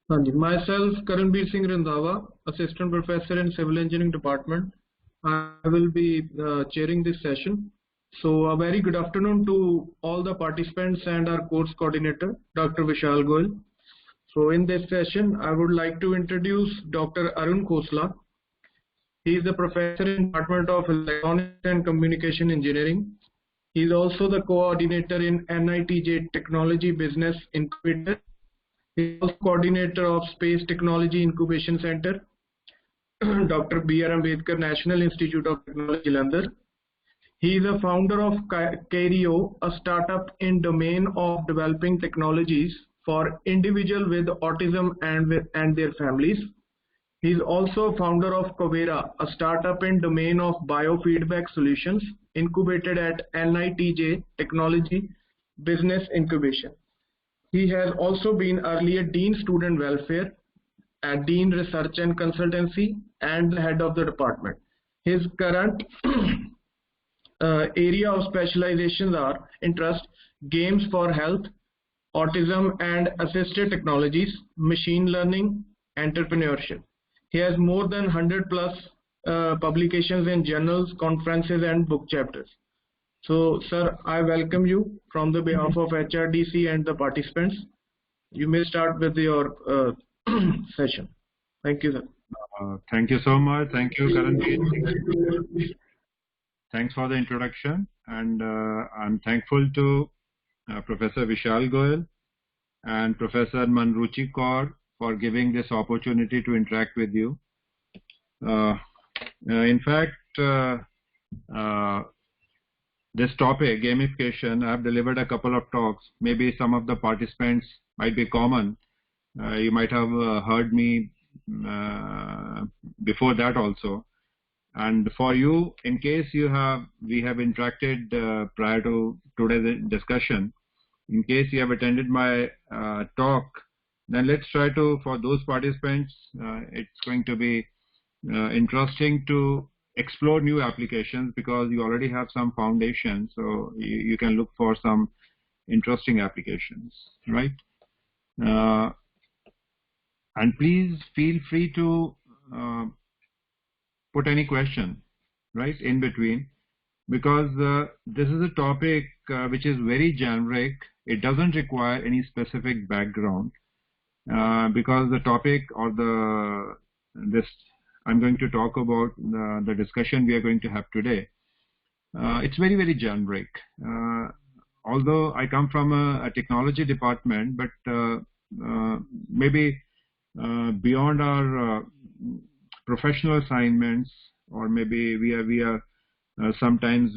Myself, Karanbir Singh Randhawa, Assistant Professor in Civil Engineering Department. I will be chairing this session. So a very good afternoon to all the participants and our course coordinator, Dr. Vishal Goyal. So in this session, I would like to introduce Dr. Arun Khosla. He is a professor in Department of Electronics and Communication Engineering. He is also the coordinator in NITJ Technology Business Incubator. He is also coordinator of Space Technology Incubation Center, Dr. B.R. Ambedkar National Institute of Technology, Jalandhar. He is a founder of Cario, a startup in domain of developing technologies for individuals with autism and their families. He is also founder of Covera, a startup in domain of biofeedback solutions incubated at NITJ Technology Business Incubation. He has also been earlier Dean Student Welfare, and Dean Research and Consultancy, and the head of the department. His current area of specializations are interest, games for health, autism and assisted technologies, machine learning, entrepreneurship. He has more than 100 plus publications in journals, conferences and book chapters. So, sir, I welcome you from the behalf of HRDC and the participants. You may start with your session. Thank you, sir. Thank you so much. Thank you, Karanbir. Thanks for the introduction, and I'm thankful to Professor Vishal Goyal and Professor Manruchi Kaur for giving this opportunity to interact with you. In fact, this topic, gamification, I have delivered a couple of talks. Maybe some of the participants might be common. You might have heard me before that also. And for you, in case we have interacted prior to today's discussion, in case you have attended my talk, then let's try to, for those participants, it's going to be interesting to explore new applications because you already have some foundation, so you can look for some interesting applications, right? And please feel free to put any question, right, in between, because this is a topic which is very generic. It doesn't require any specific background because the topic or this I'm going to talk about, the discussion we are going to have today, it's very, very generic. Although I come from a technology department, but maybe beyond our professional assignments, or maybe we are sometimes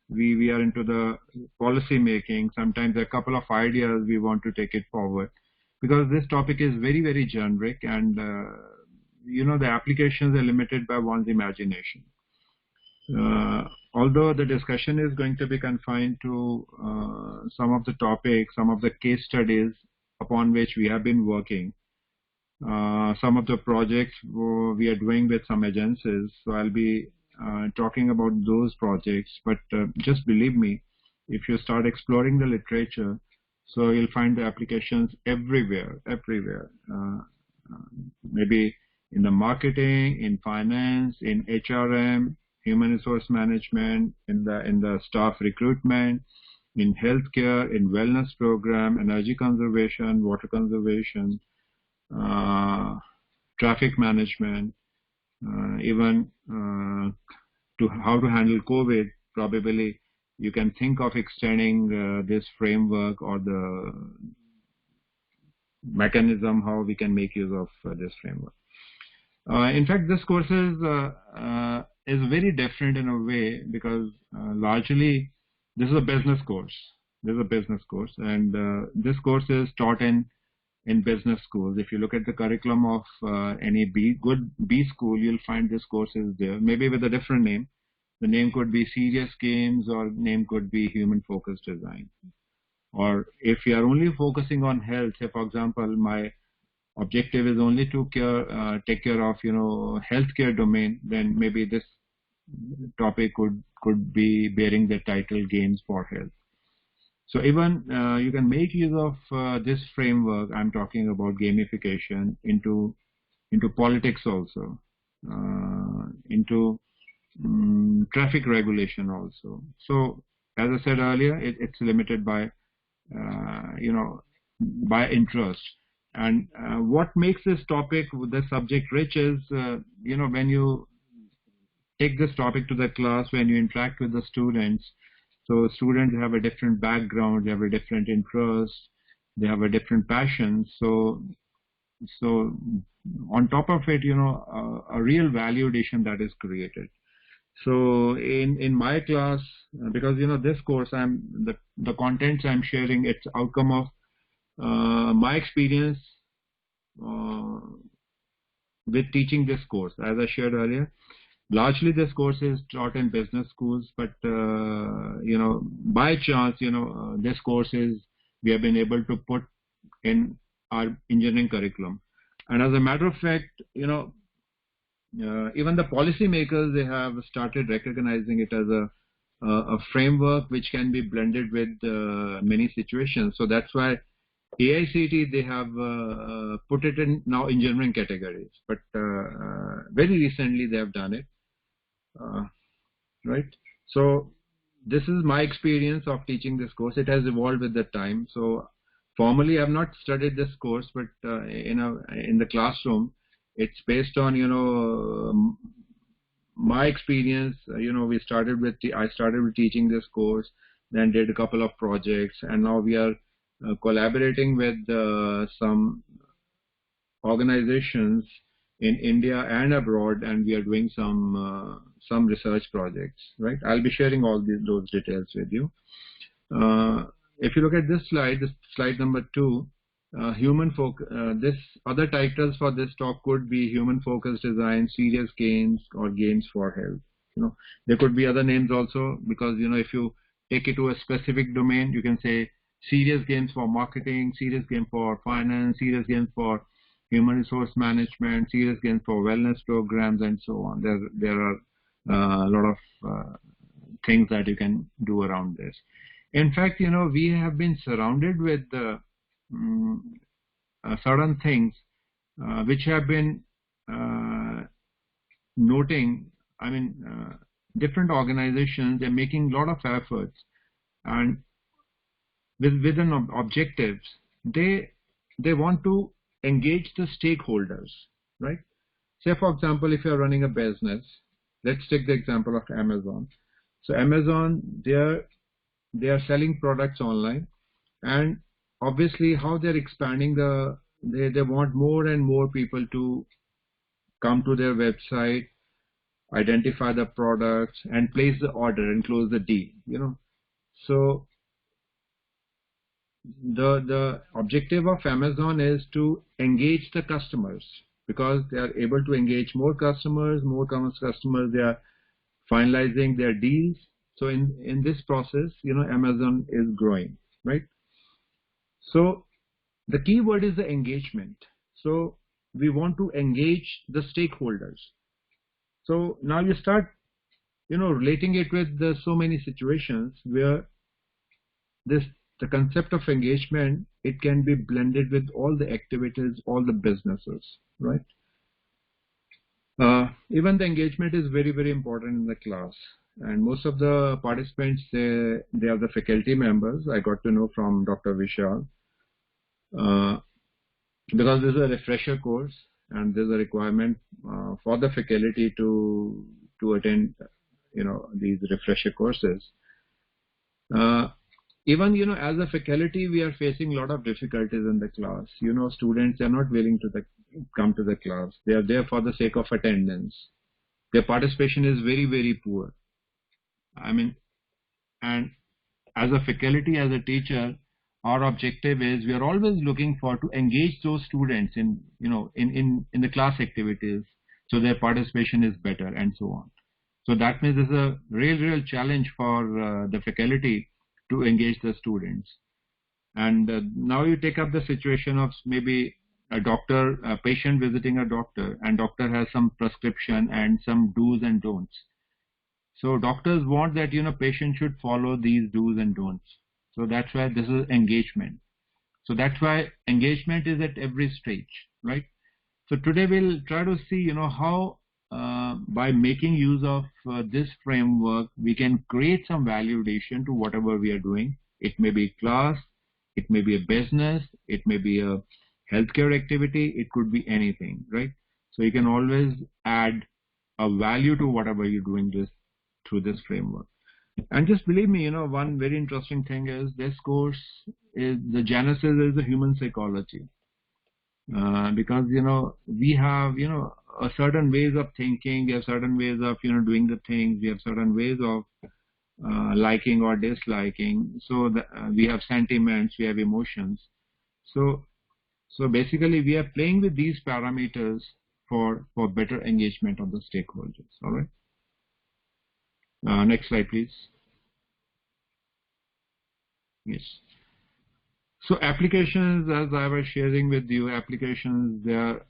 we are into the policy making. Sometimes a couple of ideas we want to take it forward, because this topic is very, very generic, and you know, the applications are limited by one's imagination. Although the discussion is going to be confined to some of the topics, some of the case studies upon which we have been working, some of the projects we are doing with some agencies, so I'll be talking about those projects. But just believe me, if you start exploring the literature, so you'll find the applications everywhere, maybe in the marketing, in finance, in HRM, human resource management, in the staff recruitment, in healthcare, in wellness program, energy conservation, water conservation, traffic management, even to how to handle COVID. Probably you can think of extending this framework or the mechanism how we can make use of this framework. In fact, this course is very different in a way because largely this is a business course. And this course is taught in business schools. If you look at the curriculum of any good B school, you'll find this course is there, maybe with a different name. The name could be Serious Games, or name could be Human Focused Design. Or if you are only focusing on health, say for example, my objective is only to take care of, you know, healthcare domain, then maybe this topic could be bearing the title Games for Health. So even you can make use of this framework. I'm talking about gamification into politics also, into traffic regulation also. So as I said earlier, it's limited by by interest. And what makes this topic, the subject rich is, when you take this topic to the class, when you interact with the students, so students have a different background, they have a different interest, they have a different passion. So on top of it, a real value addition that is created. So in my class, because this course, the contents I'm sharing, it's outcome of my experience with teaching this course. As I shared earlier, largely this course is taught in business schools, but by chance, this course we have been able to put in our engineering curriculum. And as a matter of fact, even the policymakers, they have started recognizing it as a framework which can be blended with many situations. So that's why AICT, they have put it in now engineering categories, but very recently they have done it, right? So this is my experience of teaching this course. It has evolved with the time. So formally, I have not studied this course, but in the classroom, it's based on my experience. I started with teaching this course, then did a couple of projects, and now we are collaborating with some organizations in India and abroad, and we are doing some research projects. Right? I'll be sharing all those details with you. If you look at this slide number 2, this other titles for this talk could be human focused design, serious games, or games for health. There could be other names also, because if you take it to a specific domain, you can say serious games for marketing, serious game for finance, serious games for human resource management, serious games for wellness programs, and so on. There are a lot of things that you can do around this. In fact, we have been surrounded with certain things which have been noting. I mean, different organizations, they're making a lot of efforts, and with an objectives, they want to engage the stakeholders, right? Say, for example, if you're running a business, let's take the example of Amazon. So Amazon, they are selling products online, and obviously how they're expanding they want more and more people to come to their website, identify the products, and place the order and close the deal. So the objective of Amazon is to engage the customers, because they are able to engage more customers, they are finalizing their deals. So in this process, Amazon is growing, right? So the key word is the engagement. So we want to engage the stakeholders. So now you start, relating it with so many situations where the concept of engagement, it can be blended with all the activities, all the businesses, right? Even the engagement is very, very important in the class. And most of the participants, they are the faculty members. I got to know from Dr. Vishal. Because this is a refresher course, and there's a requirement for the faculty to attend, these refresher courses. Even, as a faculty, we are facing a lot of difficulties in the class. Students are not willing to come to the class. They are there for the sake of attendance. Their participation is very, very poor. I mean, and as a faculty, as a teacher, our objective is, we are always looking to engage those students in the class activities, so their participation is better, and so on. So that means there's a real challenge for the faculty to engage the students. And now you take up the situation of maybe a patient visiting a doctor, and doctor has some prescription and some do's and don'ts. So doctors want that patient should follow these do's and don'ts. So that's why this is engagement. So that's why engagement is at every stage, right? So today we'll try to see, how by making use of this framework, we can create some value addition to whatever we are doing. It may be class, it may be a business, it may be a healthcare activity, it could be anything, right? So you can always add a value to whatever you're doing this through this framework. And just believe me, one very interesting thing is this course is the genesis is the human psychology. Because we have a certain ways of thinking, we have certain ways of doing the things, we have certain ways of liking or disliking. So we have sentiments, we have emotions. So basically we are playing with these parameters for better engagement of the stakeholders. All right. Next slide, please. Yes. So applications, as I was sharing with you, applications, they are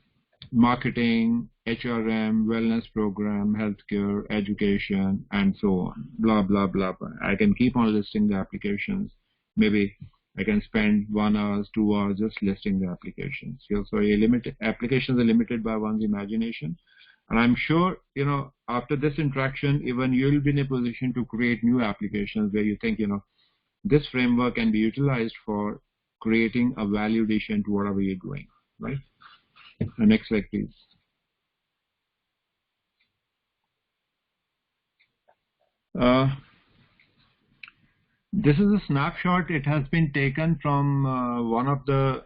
marketing, HRM, wellness program, healthcare, education, and so on, blah, blah, blah, blah. I can keep on listing the applications. Maybe I can spend 1 hour, 2 hours just listing the applications. So applications are limited by one's imagination. And I'm sure, after this interaction, even you'll be in a position to create new applications where you think, this framework can be utilized for creating a value addition to whatever you're doing, right? Next slide, please. This is a snapshot. It has been taken from one of the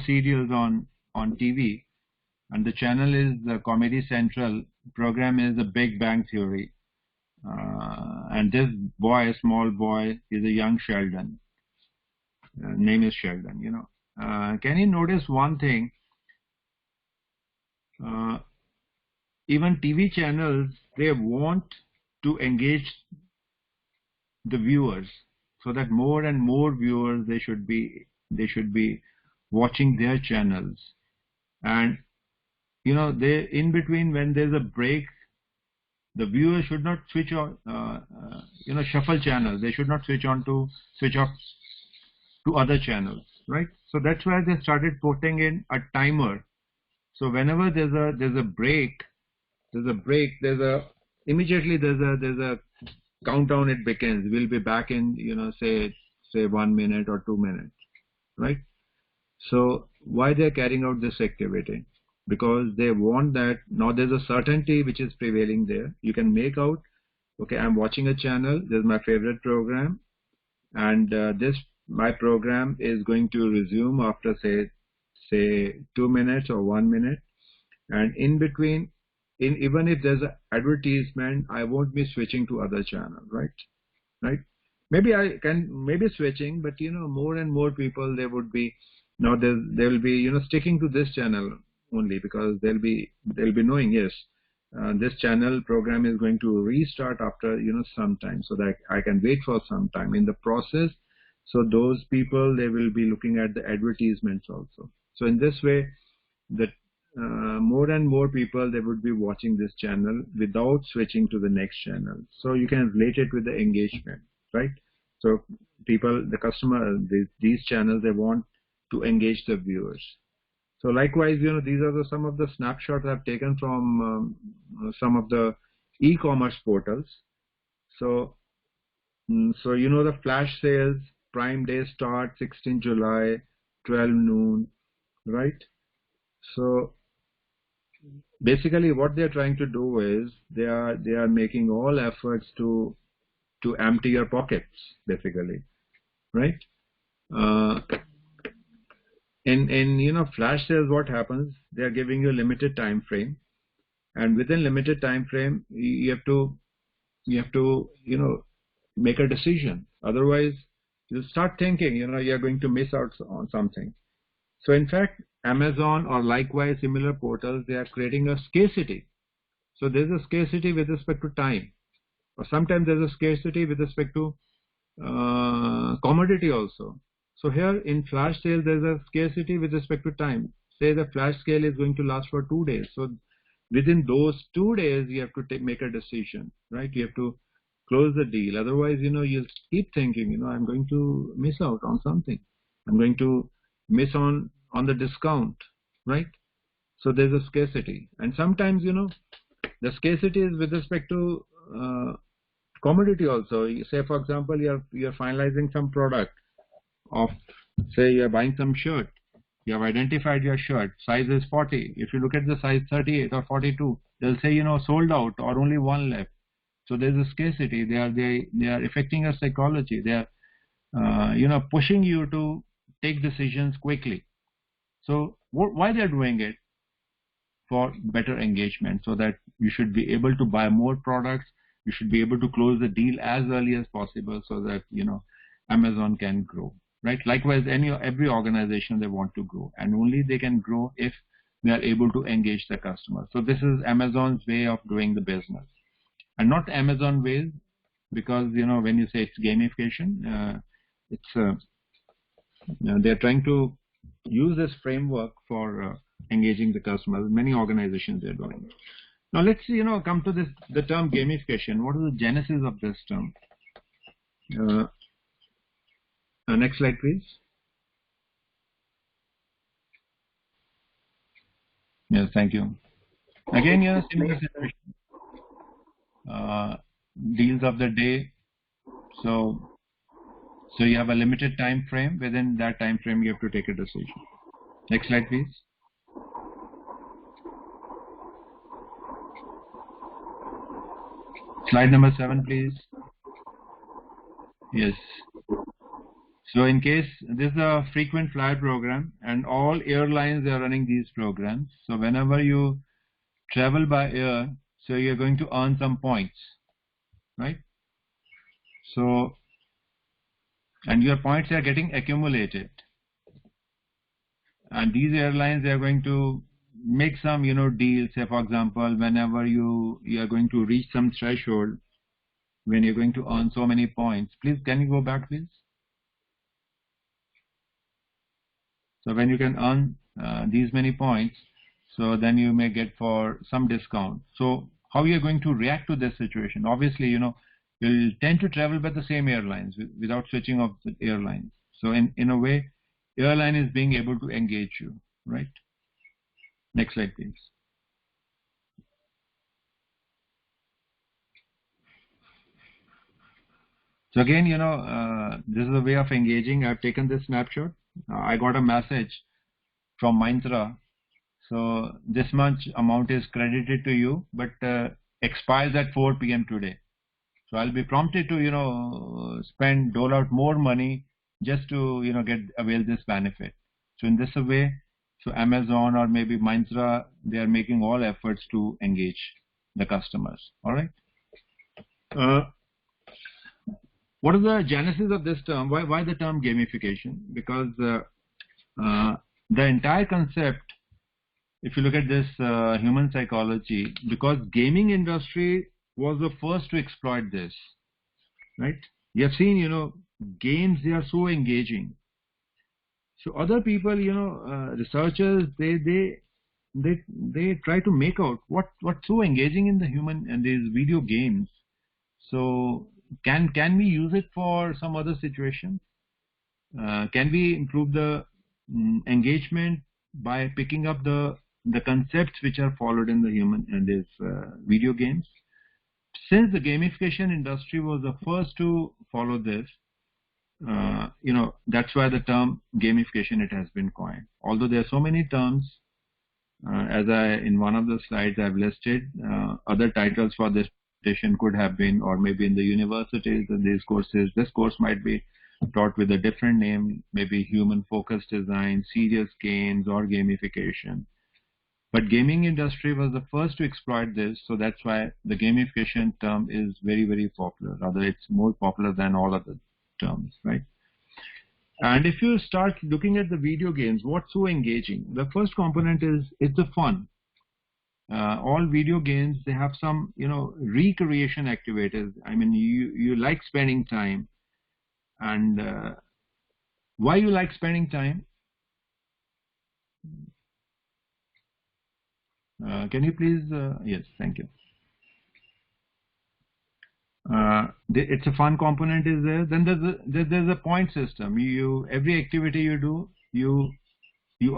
serials on TV, and the channel is the Comedy Central. Program is The Big Bang Theory, and this boy, a small boy, is a young Sheldon. Name is Sheldon. Can you notice one thing? Even TV channels, they want to engage the viewers so that more and more viewers they should be watching their channels. And they in between, when there's a break, the viewer should not switch on shuffle channels. They should not switch off to other channels, right? So that's why they started putting in a timer. So whenever there's a break, immediately there's a countdown. It begins. We'll be back in say 1 minute or 2 minutes, right? So why they're carrying out this activity? Because they want that now there's a certainty which is prevailing there. You can make out, okay, I'm watching a channel. This is my favorite program, and my program is going to resume after say 2 minutes or 1 minute, and in between, even if there's an advertisement, I won't be switching to other channel, right? Maybe I can switching, but more and more people they will be sticking to this channel only, because they'll be knowing, yes, this channel program is going to restart after some time, so that I can wait for some time in the process. So those people, they will be looking at the advertisements also. So in this way, that more and more people, they would be watching this channel without switching to the next channel. So you can relate it with the engagement, right? So people, the customer, these channels, they want to engage the viewers. So likewise, these are some of the snapshots I've taken from some of the e-commerce portals. So the flash sales, Prime Day start 16 July, 12 noon, right? So basically what they're trying to do is they are making all efforts to empty your pockets, basically, right? In flash sales, what happens? They are giving you a limited time frame, and within limited time frame, you have to make a decision. Otherwise, you start thinking you're going to miss out on something. So in fact, Amazon or likewise similar portals, they are creating a scarcity. So there's a scarcity with respect to time, or sometimes there's a scarcity with respect to commodity also. So here in flash sale, there's a scarcity with respect to time. Say the flash sale is going to last for 2 days. So within those 2 days, you have to make a decision, right? You have to close the deal. Otherwise, you'll keep thinking, I'm going to miss out on something. I'm going to miss on the discount, right? So there's a scarcity. And sometimes, the scarcity is with respect to commodity also. Say, for example, you're finalizing some product of, say, you're buying some shirt. You have identified your shirt. Size is 40. If you look at the size 38 or 42, they'll say, sold out or only one left. So there's a scarcity. They are affecting your psychology. They are, pushing you to take decisions quickly. So why they're doing it? For better engagement, so that you should be able to buy more products. You should be able to close the deal as early as possible, so that Amazon can grow, right? Likewise, every organization, they want to grow, and only they can grow if they are able to engage the customer. So this is Amazon's way of doing the business, and not Amazon ways, because when you say it's gamification, they're trying to use this framework for engaging the customer. Many organizations are doing it. Now let's come to the term gamification. What is the genesis of this term? Next slide, please. Yes, thank you. Again, similar situation. Deals of the day. So you have a limited time frame. Within that time frame, you have to take a decision. Next slide, please. Slide number 7, please. Yes. So in case this is a frequent flyer program, and all airlines are running these programs. So whenever you travel by air, so you're going to earn some points, right? So, and your points are getting accumulated. And these airlines, they are going to make some, deals. Say, for example, whenever you are going to reach some threshold, when you're going to earn so many points. Please, can you go back, please? So when you can earn these many points, so then you may get for some discount. So how you are going to react to this situation? Obviously, you'll tend to travel by the same airlines without switching off the airlines. So in a way, airline is being able to engage you, right? Next slide, please. So again, this is a way of engaging. I've taken this snapshot. I got a message from Myntra. So this much amount is credited to you, but expires at 4 p.m. today. So I'll be prompted to, dole out more money just to, avail this benefit. So in this way, so Amazon or maybe Myntra, they are making all efforts to engage the customers. All right. What is the genesis of this term? Why the term gamification? Because the entire concept, if you look at this human psychology, because gaming industry was the first to exploit this, right? You have seen, games, they are so engaging. So other people, researchers, they try to make out what's so engaging in the human and these video games. So can we use it for some other situation? Can we improve the engagement by picking up the concepts which are followed in the human and these video games? Since the gamification industry was the first to follow this, that's why the term gamification, it has been coined. Although there are so many terms, as in one of the slides I've listed, other titles for this presentation could have been, or maybe in the universities and these courses, this course might be taught with a different name, maybe human focused design, serious games, or gamification. But gaming industry was the first to exploit this, so that's why the gamification term is very, very popular. Rather, it's more popular than all other terms, right? And if you start looking at the video games, what's so engaging? The first component is it's the fun. All video games, they have some, recreation activities. I mean, you like spending time. And why you like spending time? Can you please? Yes, thank you. it's a fun component is there. Then there's a point system. Every activity you do, you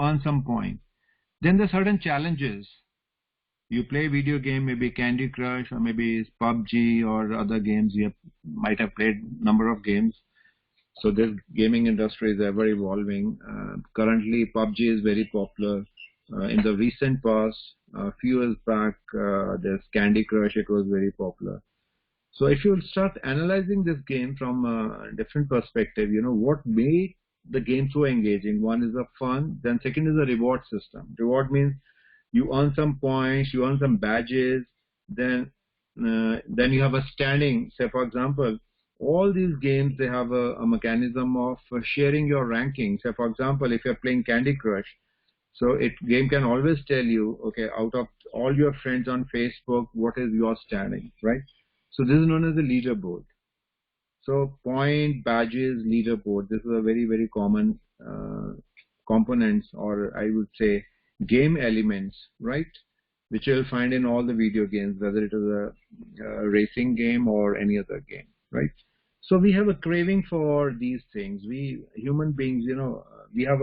earn some point. Then there's certain challenges. You play video game, maybe Candy Crush or maybe PUBG or other games. You might have played number of games. So this gaming industry is ever evolving. Currently, PUBG is very popular. In the recent past, a few years back, there's Candy Crush. It was very popular. So if you start analyzing this game from a different perspective, what made the game so engaging? One is the fun. Then second is the reward system. Reward means you earn some points, you earn some badges. Then you have a standing. Say for example, all these games, they have a mechanism of sharing your ranking. Say for example, if you're playing Candy Crush, so game can always tell you, okay, out of all your friends on Facebook, what is your standing, right? So this is known as the leaderboard. So point, badges, leaderboard, this is a very, very common components, or I would say game elements, right? Which you'll find in all the video games, whether it is a racing game or any other game, right? So we have a craving for these things. We human beings, we have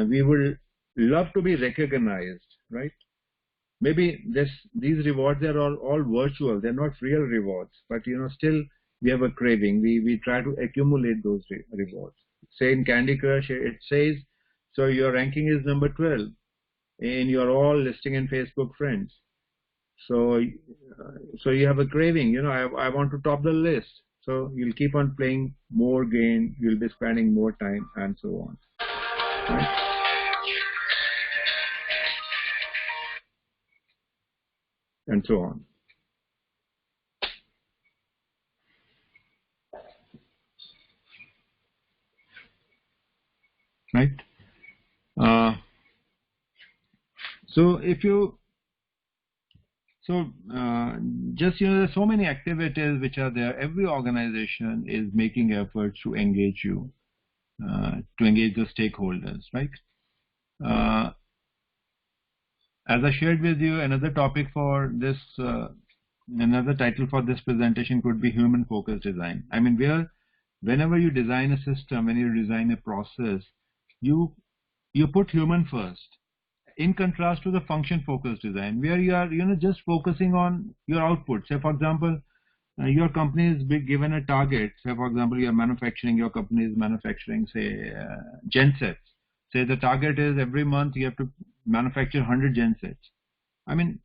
we would love to be recognized, right? Maybe these rewards are all virtual. They're not real rewards, but still we have a craving. We try to accumulate those rewards. Say in Candy Crush, it says, so your ranking is number 12, and you're all listing in Facebook friends. So you have a craving. I want to top the list. So you'll keep on playing more games. You'll be spending more time, and so on. Right? And so on. Right? Just there's so many activities which are there. Every organization is making efforts to engage you, to engage the stakeholders, right? As I shared with you, another topic for this, another title for this presentation could be human-focused design. I mean, whenever you design a system, when you design a process, you put human first. In contrast to the function-focused design, where you are, just focusing on your output. Say, for example, your company is given a target. Say, for example, your company is manufacturing, say, gensets. Say the target is every month you have to manufacture 100 gensets. I mean,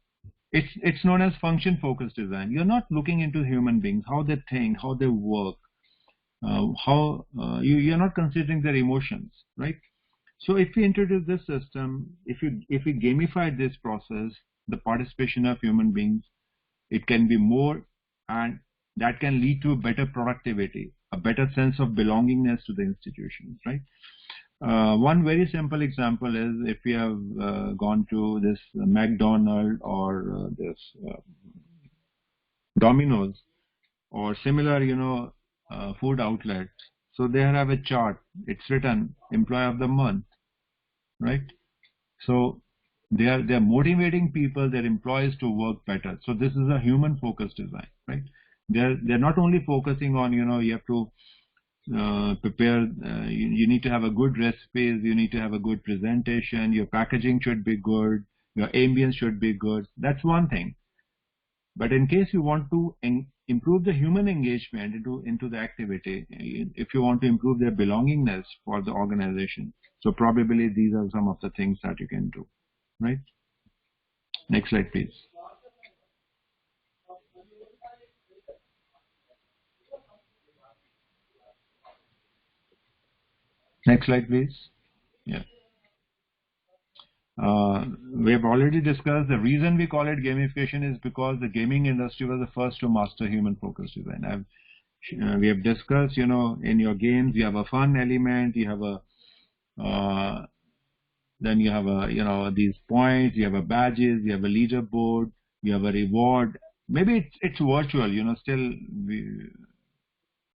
it's known as function-focused design. You're not looking into human beings, how they think, how they work, you're not considering their emotions, right? So if we introduce this system, if we gamify this process, the participation of human beings, it can be more, and that can lead to a better productivity, a better sense of belongingness to the institutions, right? One very simple example is if we have gone to this McDonald's or this Domino's or similar, food outlets. So they have a chart. It's written Employee of the Month, right? So they are motivating people, their employees to work better. So this is a human-focused design, right? They're not only focusing on, you have to prepare, you need to have a good recipes, you need to have a good presentation, your packaging should be good, your ambience should be good. That's one thing. But in case you want to improve the human engagement into the activity, if you want to improve their belongingness for the organization, so probably these are some of the things that you can do, right? Next slide, please. Next slide, please. Yeah. We have already discussed the reason we call it gamification is because the gaming industry was the first to master human-focused design. We have discussed, in your games you have a fun element, you have a then you have these points, you have a badges, you have a leaderboard, you have a reward. Maybe it's virtual, still we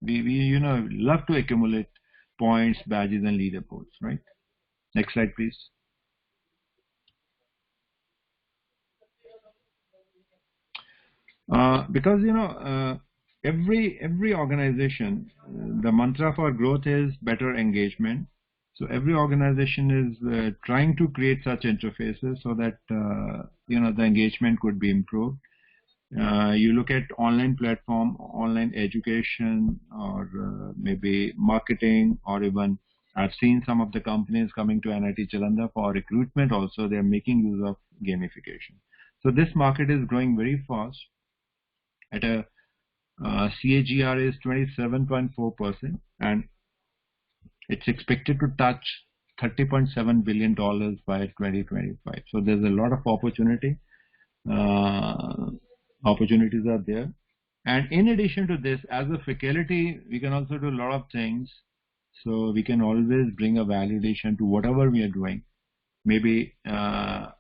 love to accumulate points, badges, and leaderboards, right? Next slide, please. Because every organization, the mantra for growth is better engagement. So every organization is trying to create such interfaces so that the engagement could be improved. You look at online platform, online education, or maybe marketing, or even I've seen some of the companies coming to NIT Jalandhar for recruitment also. They're making use of gamification. So this market is growing very fast. At a CAGR is 27.4%, and it's expected to touch $30.7 billion by 2025. So there's a lot of opportunity. Opportunities are there. And in addition to this, as a faculty, we can also do a lot of things. So we can always bring a validation to whatever we are doing. Maybe we are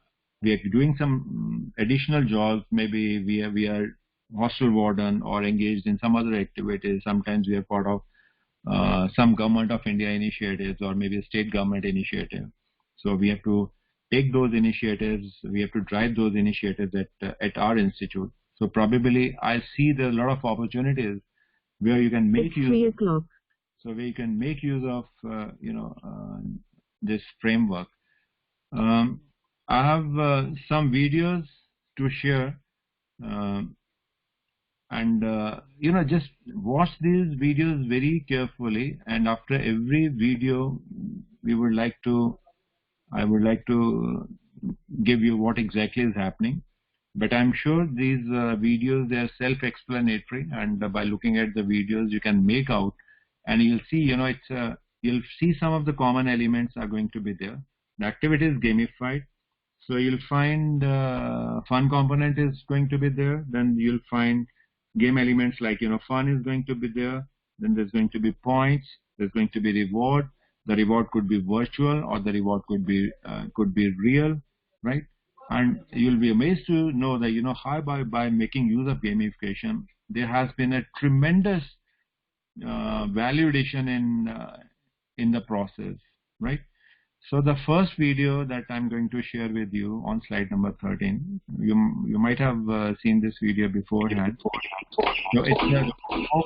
doing some additional jobs. Maybe we are hostel warden or engaged in some other activities. Sometimes we are part of some government of India initiatives or maybe a state government initiative. So we have to take those initiatives. We have to drive those initiatives at our institute. So probably I see there are a lot of opportunities where you can make use. 3 o'clock. So where you can make use of this framework. I have some videos to share, and just watch these videos very carefully. And after every video, I would like to give you what exactly is happening. But I'm sure these videos, they are self-explanatory, and by looking at the videos, you can make out, and you'll see, you'll see some of the common elements are going to be there. The activity is gamified, so you'll find fun component is going to be there. Then you'll find game elements like fun is going to be there. Then there's going to be points. There's going to be reward. The reward could be virtual, or the reward could be real, right? And you'll be amazed to know that how by making use of gamification, there has been a tremendous value addition in the process, right? So the first video that I'm going to share with you on slide number 13, you might have seen this video beforehand. So it's a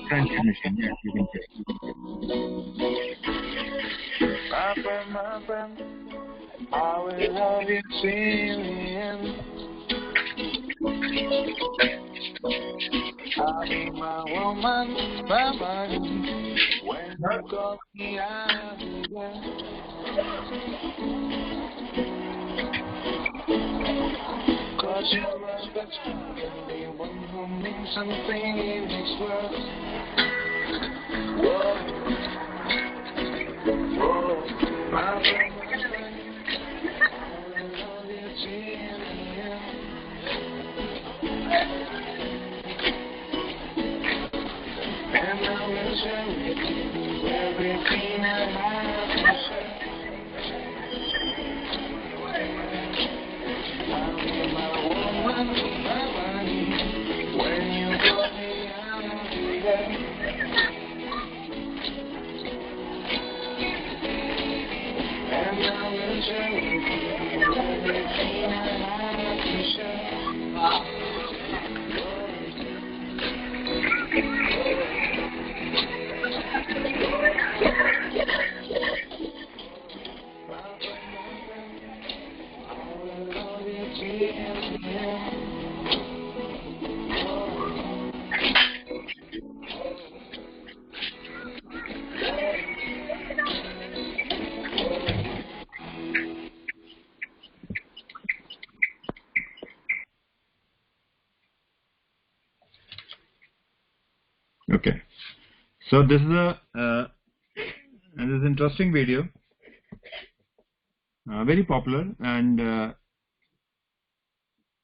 front machine. Yes, you can check. My friend, I will love you till the end. I'll be my woman, my money. When you call me, I'll be there. Cause you're my best friend, the one who means something in this world. Whoa, whoa, my friend, I will love you till the end. And I will share with you everything I have to share. I'll be my woman, my money. When you call me, I'll be there. And I will share with you everything I have to share. Okay, so this is this is interesting video, very popular, and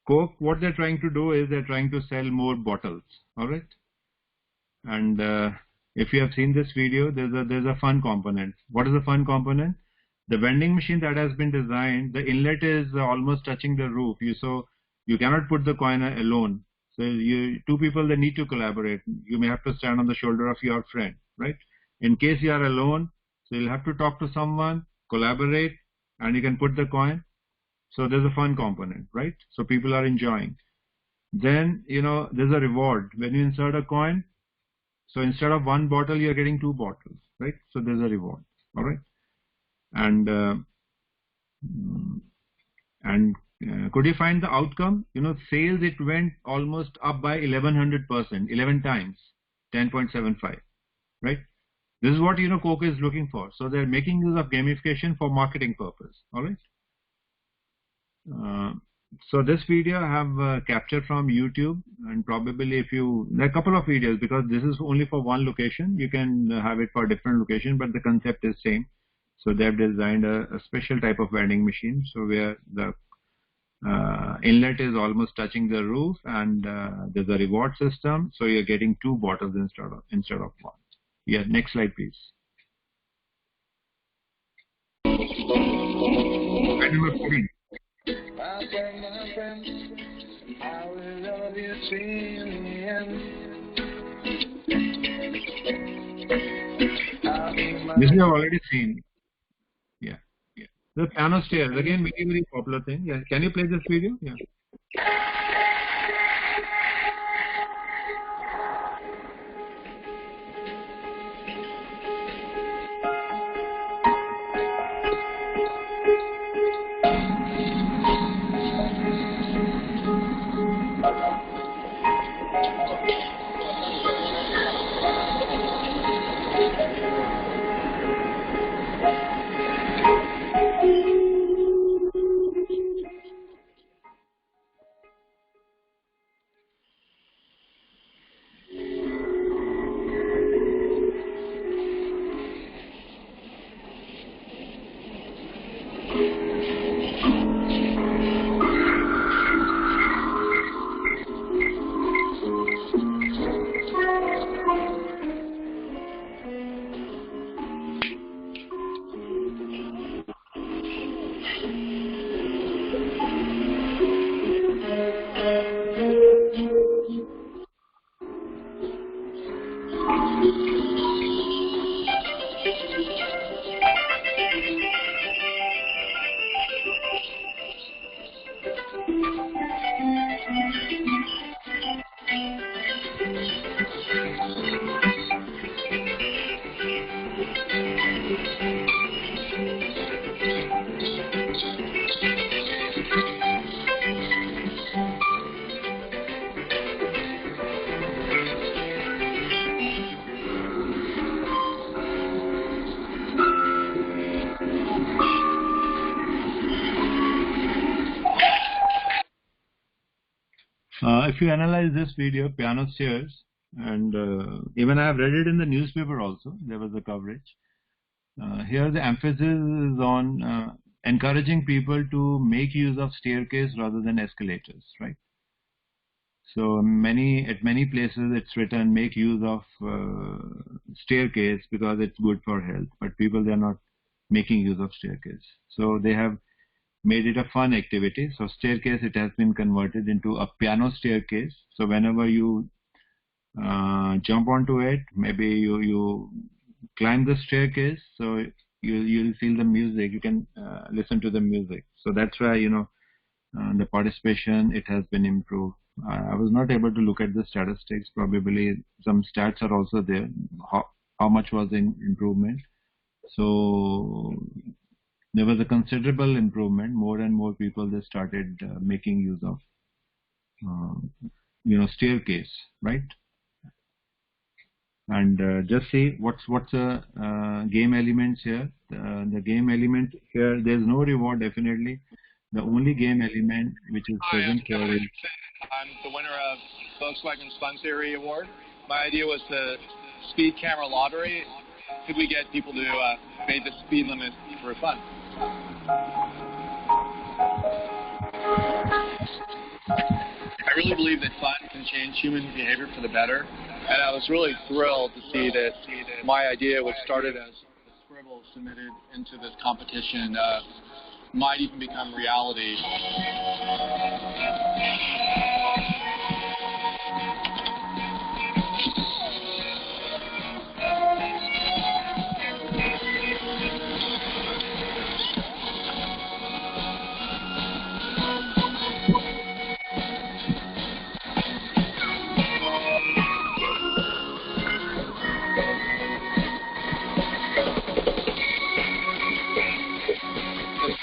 Coke, what they're trying to do is they're trying to sell more bottles. All right, and if you have seen this video, there's a fun component. What is the fun component? The vending machine that has been designed, the inlet is almost touching the roof. So you cannot put the coin alone. So two people, they need to collaborate. You may have to stand on the shoulder of your friend, right? In case you are alone, so you'll have to talk to someone, collaborate, and you can put the coin. So there's a fun component, right? So people are enjoying. Then, there's a reward. When you insert a coin, So instead of 1 bottle, you're getting 2 bottles, right? So there's a reward, all right? And could you find the outcome? You know, sales, it went almost up by 1100%, 11 times, 10.75, right? This is what, you know, Coke is looking for. So they're making use of gamification for marketing purpose, all right? So this video I have captured from YouTube, and probably if you, there are a couple of videos, because this is only for one location. You can have it for different location, but the concept is same. So they've designed a special type of vending machine, so where the inlet is almost touching the roof, and there's a reward system, so you're getting 2 bottles instead of 1. Yeah, next slide, please. Slide number 14. My friend, I will love you till the end. This you have already seen. Yeah, yeah. The piano stairs, again, very, very popular thing. Yeah, can you play this video? Yeah. If you analyze this video, piano stairs, and even I have read it in the newspaper also, there was a coverage. Here the emphasis is on encouraging people to make use of staircase rather than escalators, right? So at many places it's written make use of staircase because it's good for health, but people, they're not making use of staircase. So they have made it a fun activity. So staircase, it has been converted into a piano staircase. So whenever you jump onto it, maybe you climb the staircase, so you'll feel the music, you can listen to the music. So that's why, you know, the participation, it has been improved. I was not able to look at the statistics. Probably some stats are also there, how much was the improvement. So there was a considerable improvement. More and more people, they started making use of you know, staircase, right? And just see what's the game elements here. The game element here, there's no reward, definitely. The only game element which is present here is... I'm the winner of Volkswagen's Fun Theory Award. My idea was the speed camera lottery. Could we get people to make the speed limit for fun? I really believe that fun can change human behavior for the better, and I was really thrilled to see that my idea, which started as a scribble submitted into this competition, might even become reality.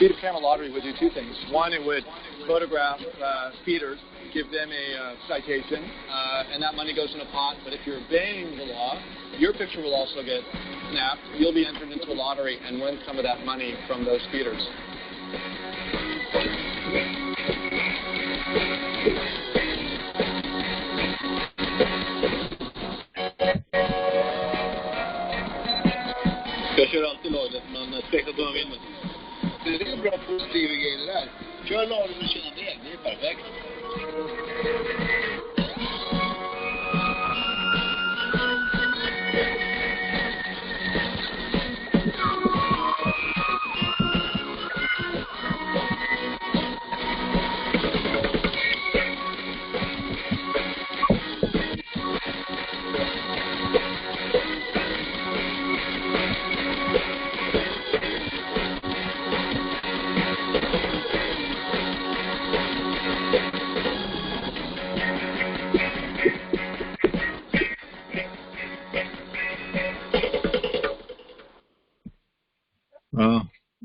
Speed of Camera Lottery would do two things. One, it would photograph speeders, give them a citation, and that money goes in a pot. But if you're obeying the law, your picture will also get snapped. You'll be entered into a lottery and win some of that money from those speeders. Jag kör alltid lagret, men spektatorn man vinner. Det är en bra positiv grej det där. Kör lagret och tjäna det, det är perfekt.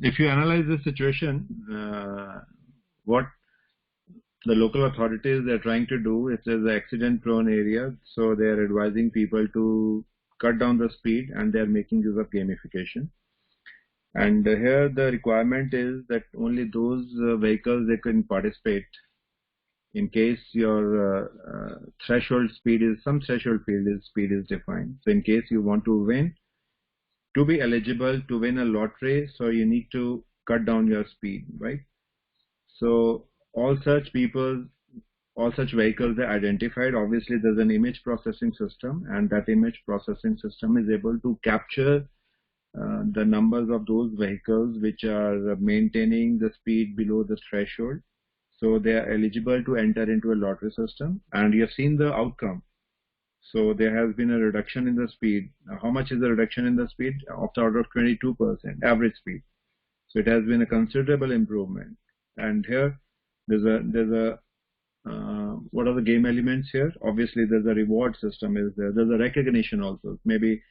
If you analyze the situation, what the local authorities are trying to do, it is an accident-prone area, so they are advising people to cut down the speed, and they are making use of gamification. And here the requirement is that only those vehicles that can participate. In case your threshold speed is some threshold speed is defined. So in case you want to win. To be eligible to win a lottery, so you need to cut down your speed, right? So all such people, all such vehicles are identified. Obviously, there's an image processing system, and that image processing system is able to capture the numbers of those vehicles which are maintaining the speed below the threshold. So they are eligible to enter into a lottery system, and you have seen the outcome. So there has been a reduction in the speed. How much is the reduction in the speed? Of the order of 22%, average speed. So it has been a considerable improvement. And here, there's a what are the game elements here? Obviously, there's a reward system. There's a recognition also. Maybe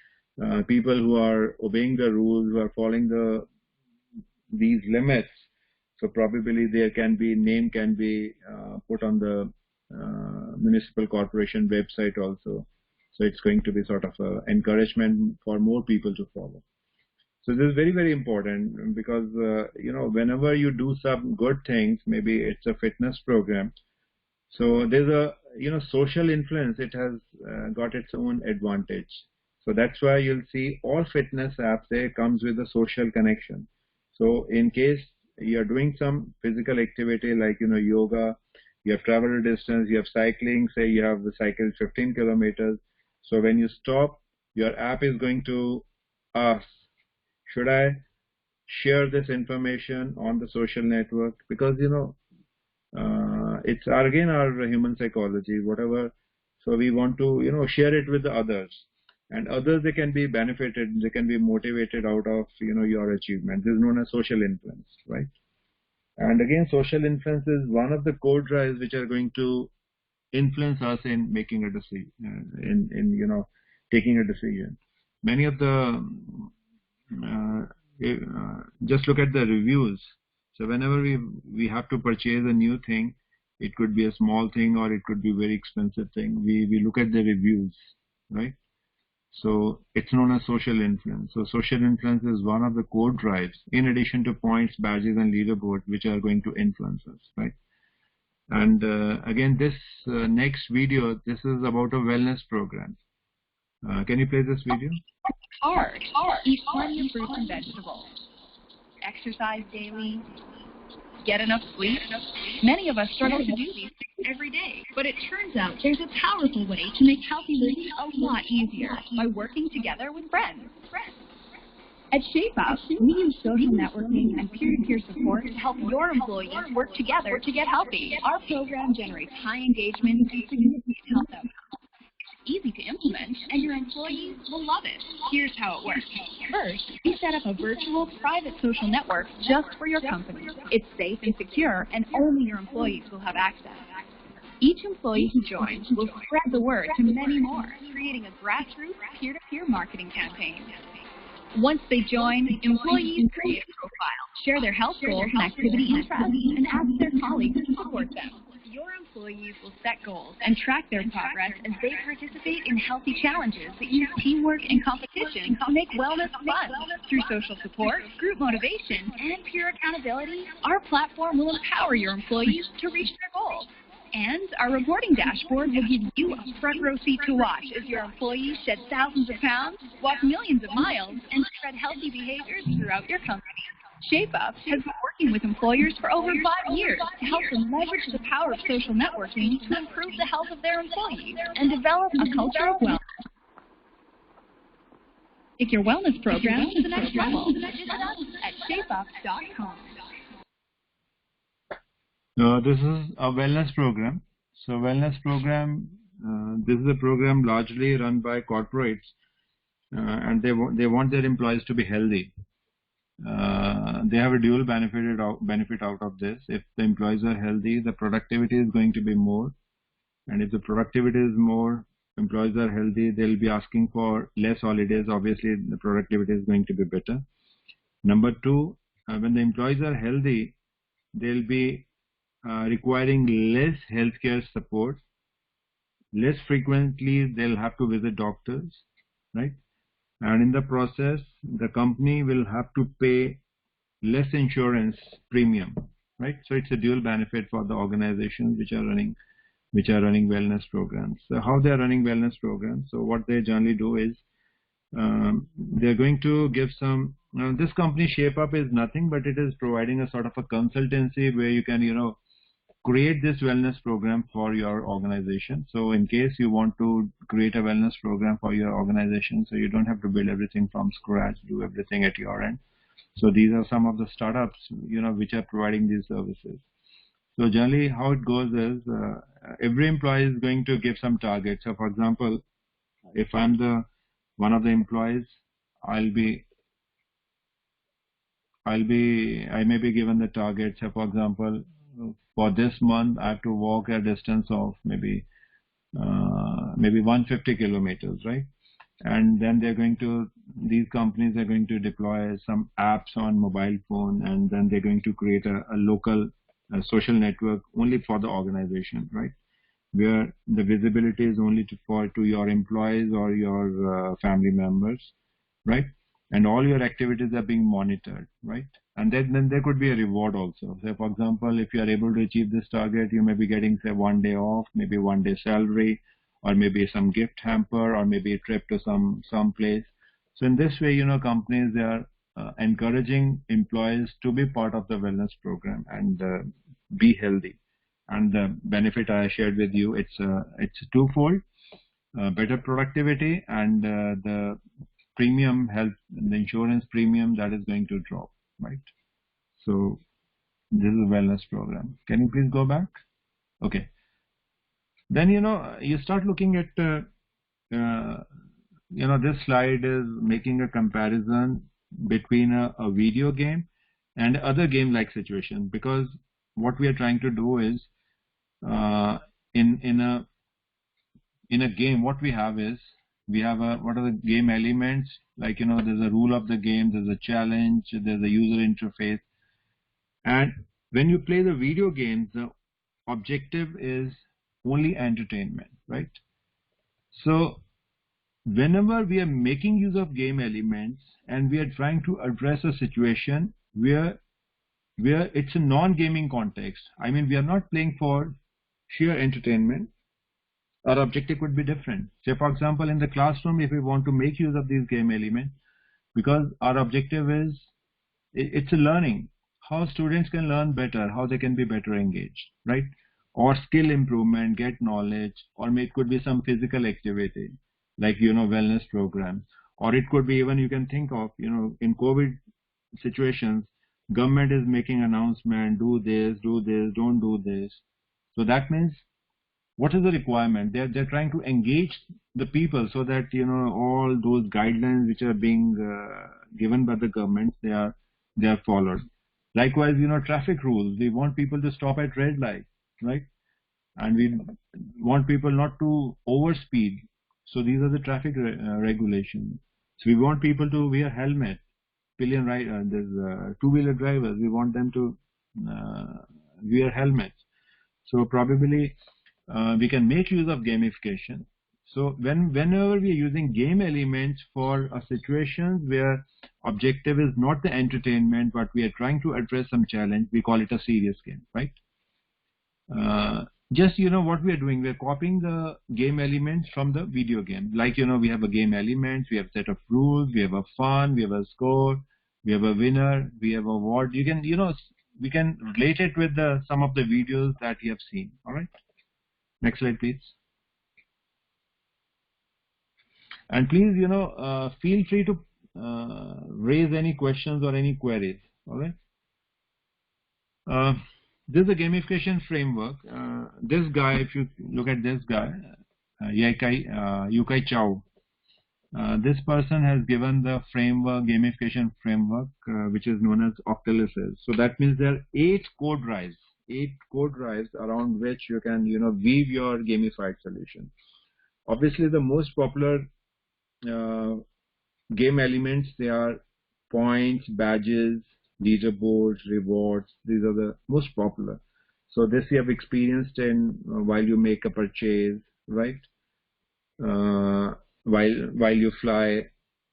people who are obeying the rules, who are following these limits. So probably their name can be put on the municipal corporation website also. So it's going to be sort of an encouragement for more people to follow. So this is very, very important because, whenever you do some good things, maybe it's a fitness program. So there's a, social influence. It has got its own advantage. So that's why you'll see all fitness apps, they comes with a social connection. So in case you're doing some physical activity like, yoga, you have traveled a distance, you have cycling, say you have cycled 15 kilometers. So when you stop, your app is going to ask, should I share this information on the social network? Because, it's again our human psychology, whatever. So we want to, share it with the others. And others, they can be benefited, they can be motivated out of, your achievement. This is known as social influence, right? And again, social influence is one of the core drives which are going to influence us in making a decision, in taking a decision. Many of the just look at the reviews. So whenever we have to purchase a new thing, it could be a small thing or it could be a very expensive thing. We look at the reviews, right? So it's known as social influence. So social influence is one of the core drives, in addition to points, badges, and leaderboard, which are going to influence us, right? And again, this next video, this is about a wellness program. Can you play this video? Hard. Eat plenty of fruits and vegetables. Exercise daily. Get enough sleep. Many of us struggle to do these things every day, but it turns out there's a powerful way to make healthy living a lot easier by working together with friends. At Shapeup, we use social networking and peer-to-peer support to help your employees work together to get healthy. Our program generates high engagement and significant health outcomes. Easy to implement, and your employees will love it. Here's how it works. First, we set up a virtual private social network just for your company. It's safe and secure, and only your employees will have access. Each employee who joins will spread the word to many more, creating a grassroots peer-to-peer marketing campaign. Once they join, employees create a profile, share their health goals and activity interests, and ask their colleagues to support them. Your employees will set goals and track their progress as they participate in healthy challenges that use teamwork and competition to make wellness fun. Through social support, group motivation, and peer accountability, our platform will empower your employees to reach their goals. And our reporting dashboard will give you a front row seat to watch as your employees shed thousands of pounds, walk millions of miles, and spread healthy behaviors throughout your company. Shapeup has been working with employers for over 5 years to help them leverage the power of social networking to improve the health of their employees and develop a culture of wellness. Take your wellness program to the next level. Visit us at shapeup.com. This is a wellness program. So wellness program, this is a program largely run by corporates, and they want their employees to be healthy. They have a dual benefit out of this. If the employees are healthy, the productivity is going to be more, and if the productivity is more, employees are healthy, they'll be asking for less holidays. Obviously, the productivity is going to be better. Number two, when the employees are healthy, they'll be requiring less healthcare support. Less frequently, they'll have to visit doctors, right? And in the process, the company will have to pay less insurance premium, right? So it's a dual benefit for the organizations which are running wellness programs. So how they are running wellness programs? So what they generally do is they're going to give some. This company Shapeup is nothing, but it is providing a sort of a consultancy where you can create this wellness program for your organization. So in case you want to create a wellness program for your organization, so you don't have to build everything from scratch, do everything at your end. So these are some of the startups, which are providing these services. So generally how it goes is every employee is going to give some targets. So for example, if I'm one of the employees, I may be given the target. So for example, for this month, I have to walk a distance of maybe 150 kilometers, right? And then these companies are going to deploy some apps on mobile phone, and then they're going to create a local social network only for the organization, right? Where the visibility is only to your employees or your family members, right? And all your activities are being monitored, right? And then there could be a reward also. So for example, if you are able to achieve this target, you may be getting, say, 1 day off, maybe 1 day salary, or maybe some gift hamper, or maybe a trip to some place. So in this way, companies, they are encouraging employees to be part of the wellness program and be healthy. And the benefit I shared with you, it's twofold: better productivity and the premium health, the insurance premium that is going to drop, right? So this is a wellness program. Can you please go back? Okay. Then you start looking at this slide is making a comparison between a video game and other game-like situation, because what we are trying to do is in a game, what we have is what are the game elements? Like, there's a rule of the game, there's a challenge, there's a user interface. And when you play the video games, the objective is only entertainment, right? So whenever we are making use of game elements and we are trying to address a situation where it's a non-gaming context, I mean, we are not playing for sheer entertainment, our objective would be different. Say, for example, in the classroom, if we want to make use of these game elements, because our objective is, it's a learning, how students can learn better, how they can be better engaged, right? Or skill improvement, get knowledge, or it could be some physical activity, like, wellness programs. Or it could be even, you can think of, in COVID situations, government is making announcement, do this, don't do this. So that means, what is the requirement? They're trying to engage the people so that all those guidelines which are being given by the government, they are followed. Likewise, traffic rules. We want people to stop at red light, right? And we want people not to overspeed. So these are the traffic regulations. So we want people to wear helmet. There's two-wheeler drivers. We want them to wear helmets. So probably we can make use of gamification. So whenever we are using game elements for a situation where objective is not the entertainment, but we are trying to address some challenge, we call it a serious game, right? Just, what we are doing, we are copying the game elements from the video game. Like, we have a game elements, we have a set of rules, we have a fun, we have a score, we have a winner, we have a award. You can, we can relate it with some of the videos that you have seen. All right. Next slide, please. And please, feel free to raise any questions or any queries. All right. This is a gamification framework. This guy, if you look at this guy, Yukai Chow, this person has given the framework, gamification framework, which is known as octalysis. So that means there are 8 code drives around which you can, weave your gamified solution. Obviously, the most popular game elements, they are points, badges, leaderboards, rewards. These are the most popular. So this you have experienced in while you make a purchase, right? While you fly,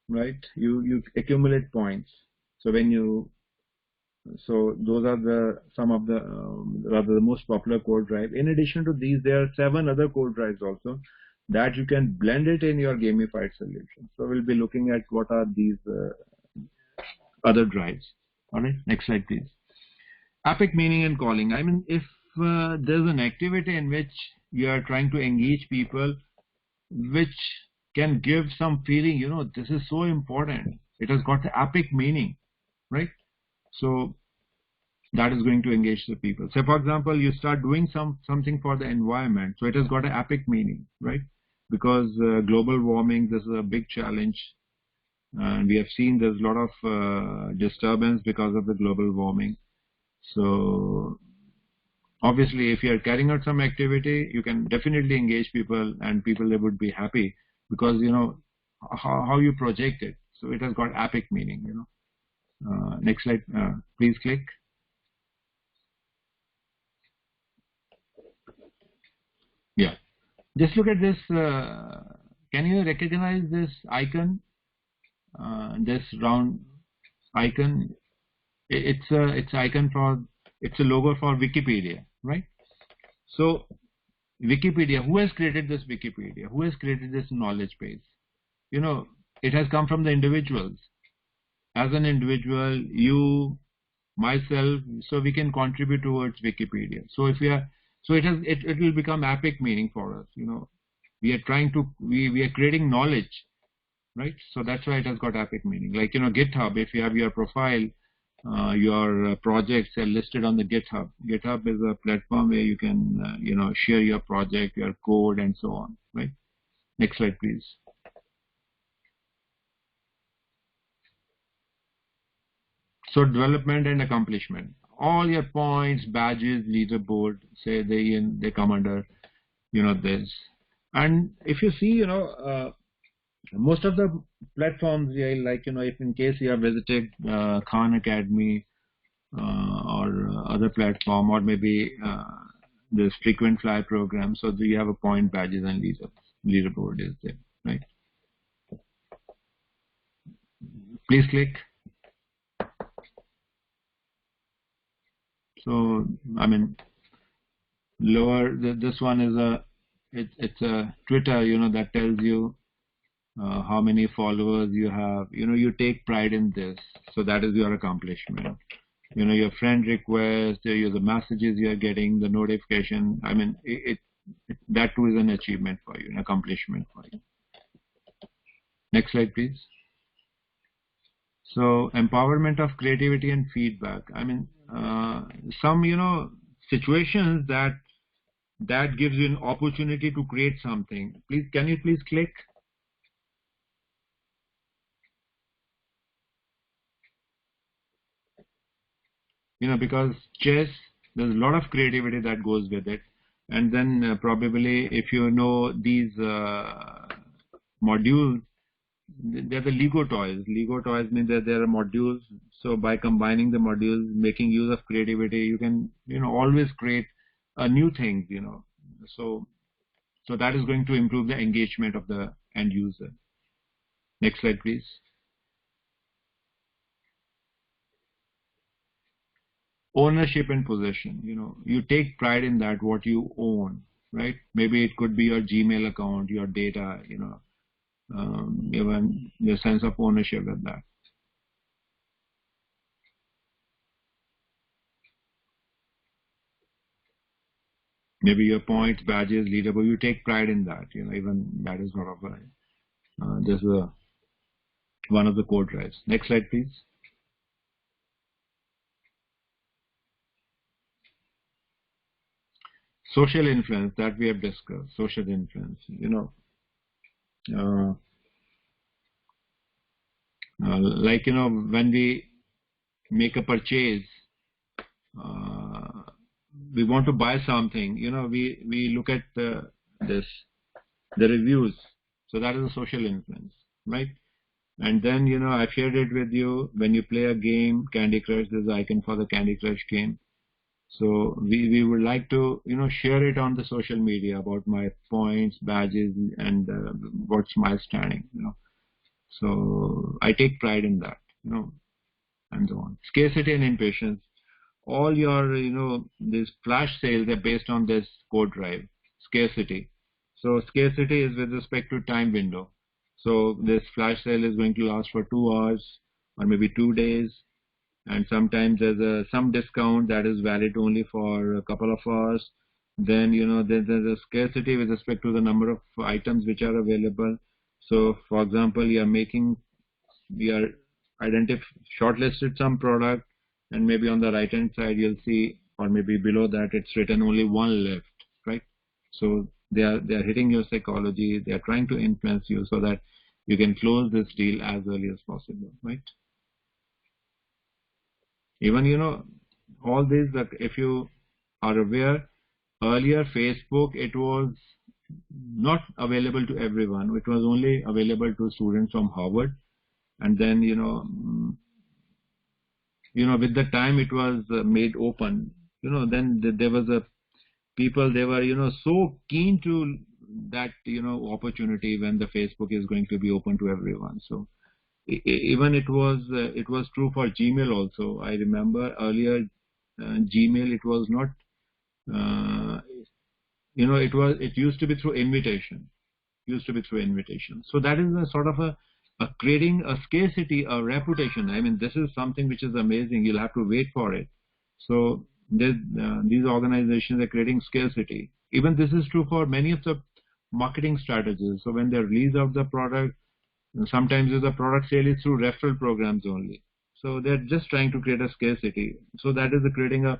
right? You accumulate points. So those are some of the rather the most popular code drive. In addition to these, there are 7 other code drives also that you can blend it in your gamified solution. So we'll be looking at what are these other drives. All right, next slide, please. Epic meaning and calling. I mean, if there's an activity in which you are trying to engage people, which can give some feeling, this is so important. It has got the epic meaning, right? So that is going to engage the people. So, for example, you start doing something for the environment. So it has got an epic meaning, right? Because global warming, this is a big challenge. And we have seen there's a lot of disturbance because of the global warming. So obviously, if you are carrying out some activity, you can definitely engage people, and people, they would be happy because how you project it. So it has got epic meaning. Next slide, please click. Yeah, just look at this. Can you recognize this icon? This round icon, it's a logo for Wikipedia, right? So Wikipedia, who has created this Wikipedia? Who has created this knowledge base? It has come from the individuals. As an individual, you, myself, so we can contribute towards Wikipedia. So if we are, so it will become epic meaning for us. We are trying to, we are creating knowledge. Right, so that's why it has got epic meaning. Like GitHub, if you have your profile, your projects are listed on the GitHub. GitHub is a platform where you can share your project, your code, and so on. Right. Next slide, please. So development and accomplishment. All your points, badges, leaderboard, say they come under this. And if you see most of the platforms, like if in case you have visited Khan Academy or other platform, or maybe this frequent flyer program, so you have a point, badges, and leaderboard is there, right? Please click. So I mean, lower this one is it's a Twitter, that tells you how many followers you have. You take pride in this, so that is your accomplishment. Your friend request, the messages you are getting, the notification. I mean, that too is an achievement for you, an accomplishment for you. Next slide, please. So empowerment of creativity and feedback. I mean, some situations that gives you an opportunity to create something. Please, can you please click? Because chess, there's a lot of creativity that goes with it. And then probably if you know these modules, they're the Lego toys. Lego toys mean that there are modules. So by combining the modules, making use of creativity, you can, always create a new thing, So that is going to improve the engagement of the end user. Next slide, please. Ownership and possession. You take pride in that, what you own, right? Maybe it could be your Gmail account, your data, even the sense of ownership with that. Maybe your points, badges, leaderboard, you take pride in that, even that is sort of this is one of the core drives. Next slide, please. Social influence that we have discussed, social influence, like, when we make a purchase, we want to buy something, we look at the reviews. So that is a social influence, right? And then, I've shared it with you. When you play a game, Candy Crush, there's an icon for the Candy Crush game. So we would like to, share it on the social media about my points, badges, and what's my standing, So I take pride in that, and so on. Scarcity and impatience. All your, these flash sales are based on this code drive, scarcity. So scarcity is with respect to time window. So this flash sale is going to last for 2 hours or maybe 2 days. And sometimes there's some discount that is valid only for a couple of hours. Then, there's a scarcity with respect to the number of items which are available. So, for example, you are shortlisted some product, and maybe on the right hand side you'll see, or maybe below that, it's written only one left, right? So they are hitting your psychology. They are trying to influence you so that you can close this deal as early as possible, right? Even, all these, if you are aware, earlier Facebook, it was not available to everyone. It was only available to students from Harvard. And then, with the time it was made open, then there was people, they were, so keen to that, opportunity when the Facebook is going to be open to everyone. So even it was true for Gmail also. I remember earlier Gmail, it was not, it used to be through invitation. So that is a sort of a creating a scarcity, a reputation. I mean, this is something which is amazing. You'll have to wait for it. So these organizations are creating scarcity. Even this is true for many of the marketing strategies. So when they release of the product, sometimes the product sale is through referral programs only. So they're just trying to create a scarcity. So that is creating a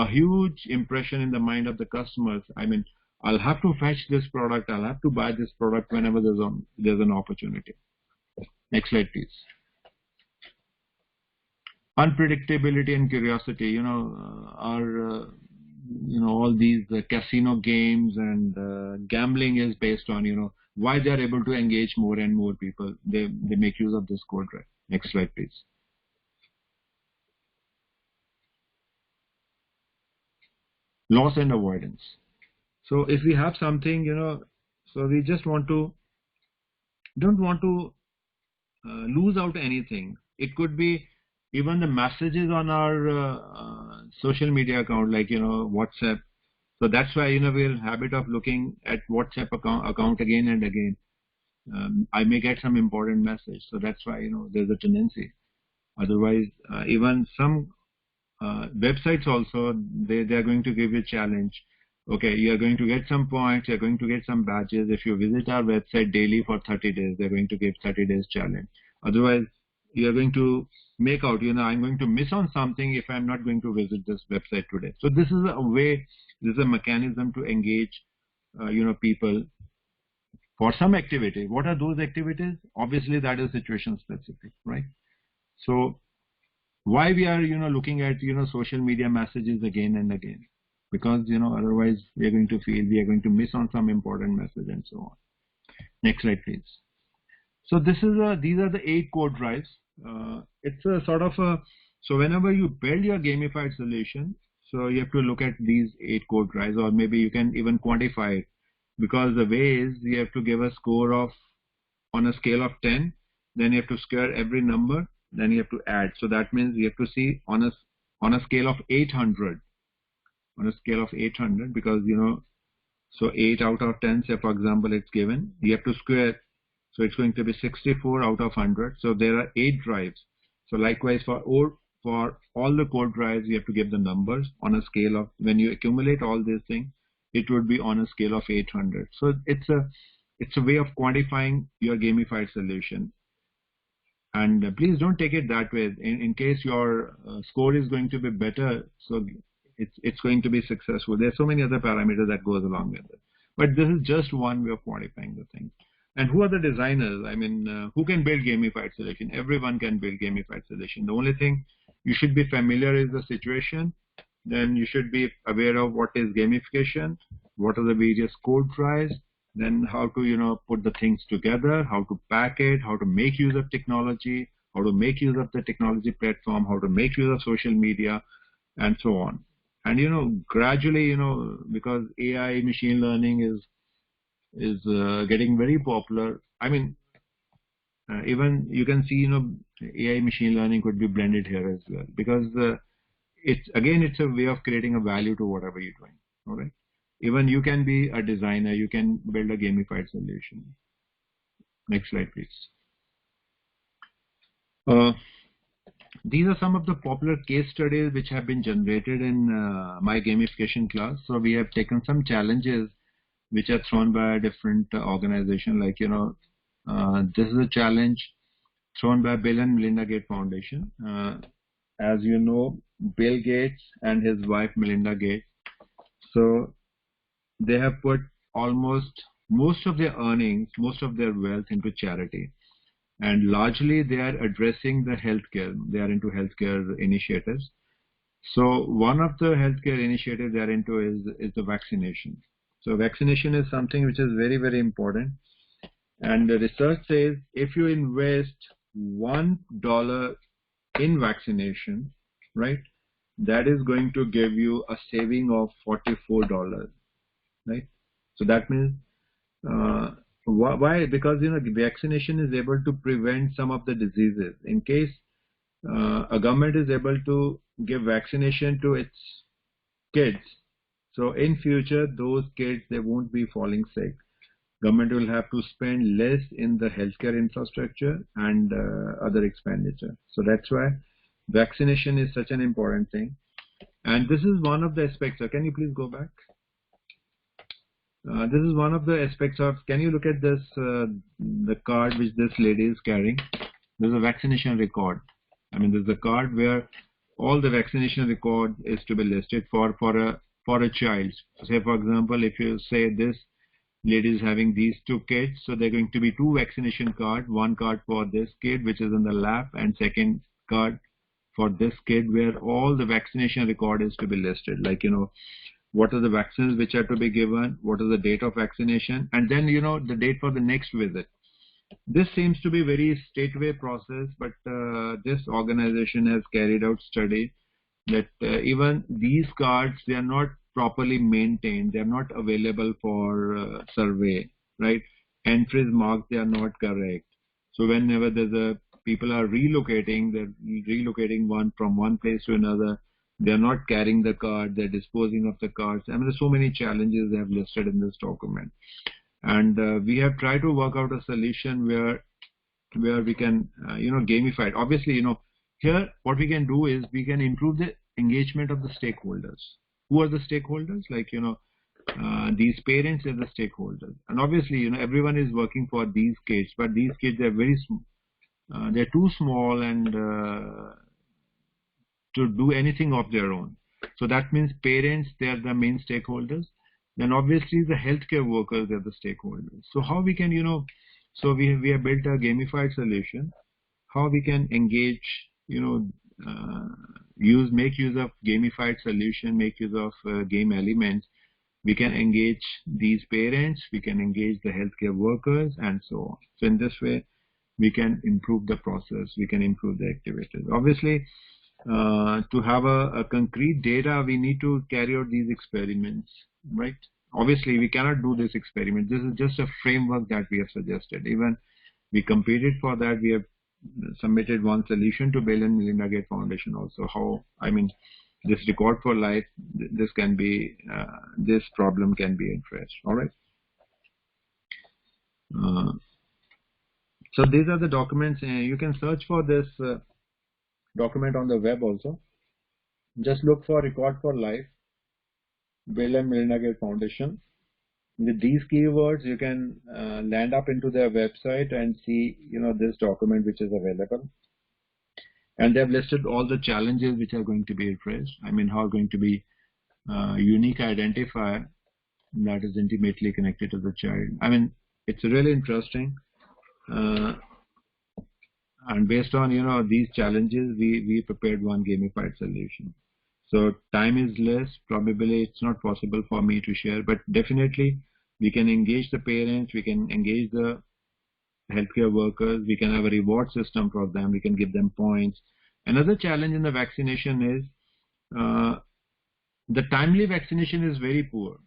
huge impression in the mind of the customers. I mean, I'll have to fetch this product. I'll have to buy this product whenever there's an opportunity. Next slide, please. Unpredictability and curiosity. All these casino games and gambling is based on, why they are able to engage more and more people. They make use of this code drive. Next slide, please. Loss and avoidance. So if we have something, so we just don't want to lose out anything. It could be even the messages on our social media account, like, WhatsApp. So that's why, we're in habit of looking at WhatsApp account again and again. I may get some important message. So that's why, there's a tendency. Otherwise, even some websites also, they are going to give you a challenge. Okay, you are going to get some points, you're going to get some badges. If you visit our website daily for 30 days, they're going to give 30 days challenge. Otherwise, you're going to make out, I'm going to miss on something if I'm not going to visit this website today. So this is a way, this is a mechanism to engage, people for some activity. What are those activities? Obviously, that is situation specific, right? So why we are, looking at, social media messages again and again? Because, otherwise we are going to feel we are going to miss on some important message and so on. Next slide, please. So these are the 8 code drives. It's a sort of a, so whenever you build your gamified solution, so you have to look at these 8 code drives, or maybe you can even quantify it, because the way is you have to give a score of, on a scale of 10, then you have to square every number, then you have to add. So that means you have to see on a scale of 800, on a scale of 800, because so 8 out of 10, say for example it's given, you have to square, so it's going to be 64 out of 100. So there are 8 drives. So likewise for all the code drives, you have to give the numbers on a scale of, when you accumulate all these things, it would be on a scale of 800. So it's a way of quantifying your gamified solution. And please don't take it that way. In case your score is going to be better, so it's going to be successful. There are so many other parameters that goes along with it. But this is just one way of quantifying the thing. And who are the designers? I mean, who can build gamified solution? Everyone can build gamified solution. The only thing you should be familiar is the situation. Then you should be aware of what is gamification, what are the various code drives, then how to put the things together, how to pack it, how to make use of technology, how to make use of the technology platform, how to make use of social media, and so on. And gradually, because AI, machine learning is getting very popular. I mean, even you can see AI, machine learning could be blended here as well, because it's a way of creating a value to whatever you're doing. All right. Even you can be a designer, you can build a gamified solution. Next slide, please. These are some of the popular case studies which have been generated in my gamification class. So we have taken some challenges which are thrown by a different organization. Like, this is a challenge thrown by Bill and Melinda Gates Foundation. As you know, Bill Gates and his wife Melinda Gates, so they have put almost most of their earnings, most of their wealth into charity. And largely they are addressing the healthcare. They are into healthcare initiatives. So one of the healthcare initiatives they are into is the vaccination. So vaccination is something which is very, very important. And the research says if you invest $1 in vaccination, right, that is going to give you a saving of $44, right? So that means why? Because vaccination is able to prevent some of the diseases. In case a government is able to give vaccination to its kids, so in future those kids, they won't be falling sick. Government will have to spend less in the healthcare infrastructure and other expenditure. So that's why vaccination is such an important thing. And this is one of the aspects. So can you please go back? This is one of the aspects of, can you look at this, the card which this lady is carrying? There's a vaccination record. I mean, there's a card where all the vaccination record is to be listed for a child. So say, for example, if you say this lady is having these 2 kids, so they're going to be 2 vaccination cards, one card for this kid which is in the lap, and second card for this kid where all the vaccination record is to be listed. Like, what are the vaccines which are to be given, what is the date of vaccination, and then the date for the next visit. This seems to be very stateway process, but this organization has carried out study that even these cards, they are not properly maintained, they are not available for survey, right? Entries marked, they are not correct. So whenever people are relocating, they're relocating from one place to another, they're not carrying the card, they're disposing of the cards. I mean, there's so many challenges they have listed in this document. And we have tried to work out a solution where we can, gamify it. Obviously, here what we can do is we can improve the engagement of the stakeholders. Who are the stakeholders? Like, these parents are the stakeholders. And obviously, everyone is working for these kids, but these kids are very small. They're too small and to do anything of their own. So that means parents, they are the main stakeholders. Then obviously the healthcare workers are the stakeholders. So how we can, so we have built a gamified solution. How we can engage, make use of gamified solution, make use of game elements. We can engage these parents, we can engage the healthcare workers, and so on. So in this way, we can improve the process, we can improve the activities. Obviously, to have a concrete data, we need to carry out these experiments, right? Obviously, we cannot do this experiment. This is just a framework that we have suggested. Even we competed for that. We have submitted one solution to Bill and Melinda Gates Foundation also. How, I mean, this record for life, this can be, this problem can be addressed. All right. So these are the documents. You can search for this document on the web also. Just look for Record for Life, Bill and Melinda Gates Foundation. With these keywords, you can land up into their website and see, this document which is available. And they have listed all the challenges which are going to be addressed. I mean, how going to be unique identifier that is intimately connected to the child. I mean, it's really interesting. And based on, these challenges, we prepared one gamified solution. So time is less, probably it's not possible for me to share, but definitely we can engage the parents, we can engage the healthcare workers, we can have a reward system for them, we can give them points. Another challenge in the vaccination is the timely vaccination is very poor.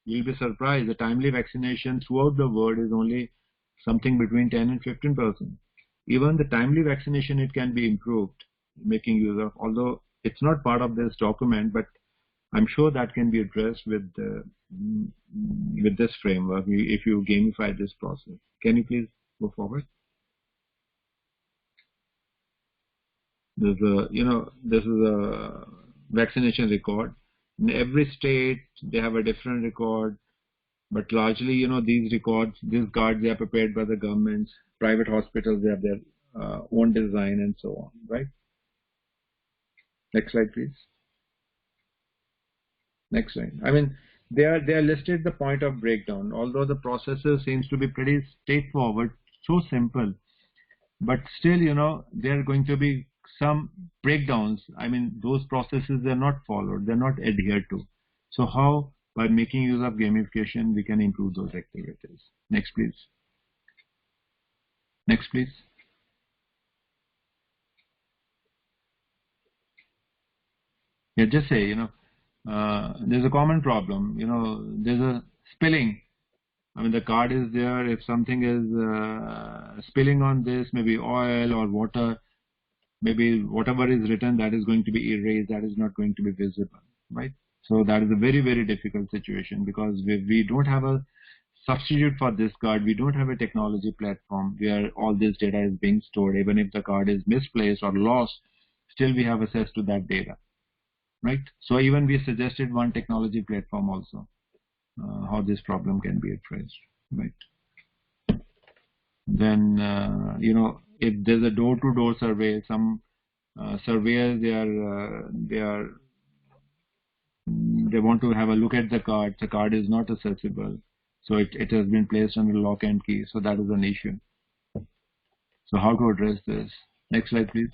You'll be surprised, the timely vaccination throughout the world is only something between 10 and 15%. Even the timely vaccination, it can be improved, making use of, although it's not part of this document, but I'm sure that can be addressed with this framework if you gamify this process. Can you please go forward? There's a, this is a vaccination record. In every state, they have a different record, but largely, these records, these cards, they are prepared by the governments. Private hospitals, they have their own design and so on, right? Next slide, please. Next slide. I mean, they are listed the point of breakdown. Although the processes seems to be pretty straightforward, so simple, but still, there are going to be some breakdowns. I mean, those processes, they're not followed, they're not adhered to. So how, by making use of gamification, we can improve those activities? Next, please. Next, please. Yeah, just say, there's a common problem, there's a spilling. I mean, the card is there. If something is spilling on this, maybe oil or water, maybe whatever is written, that is going to be erased, that is not going to be visible, right? So that is a very, very difficult situation because we don't have a substitute for this card. We don't have a technology platform where all this data is being stored. Even if the card is misplaced or lost, still we have access to that data, right? So even we suggested one technology platform also, how this problem can be addressed, right? Then, if there's a door-to-door survey, some surveyors, they want to have a look at the card. The card is not accessible. So it has been placed under lock and key. So that is an issue. So how to address this? Next slide, please.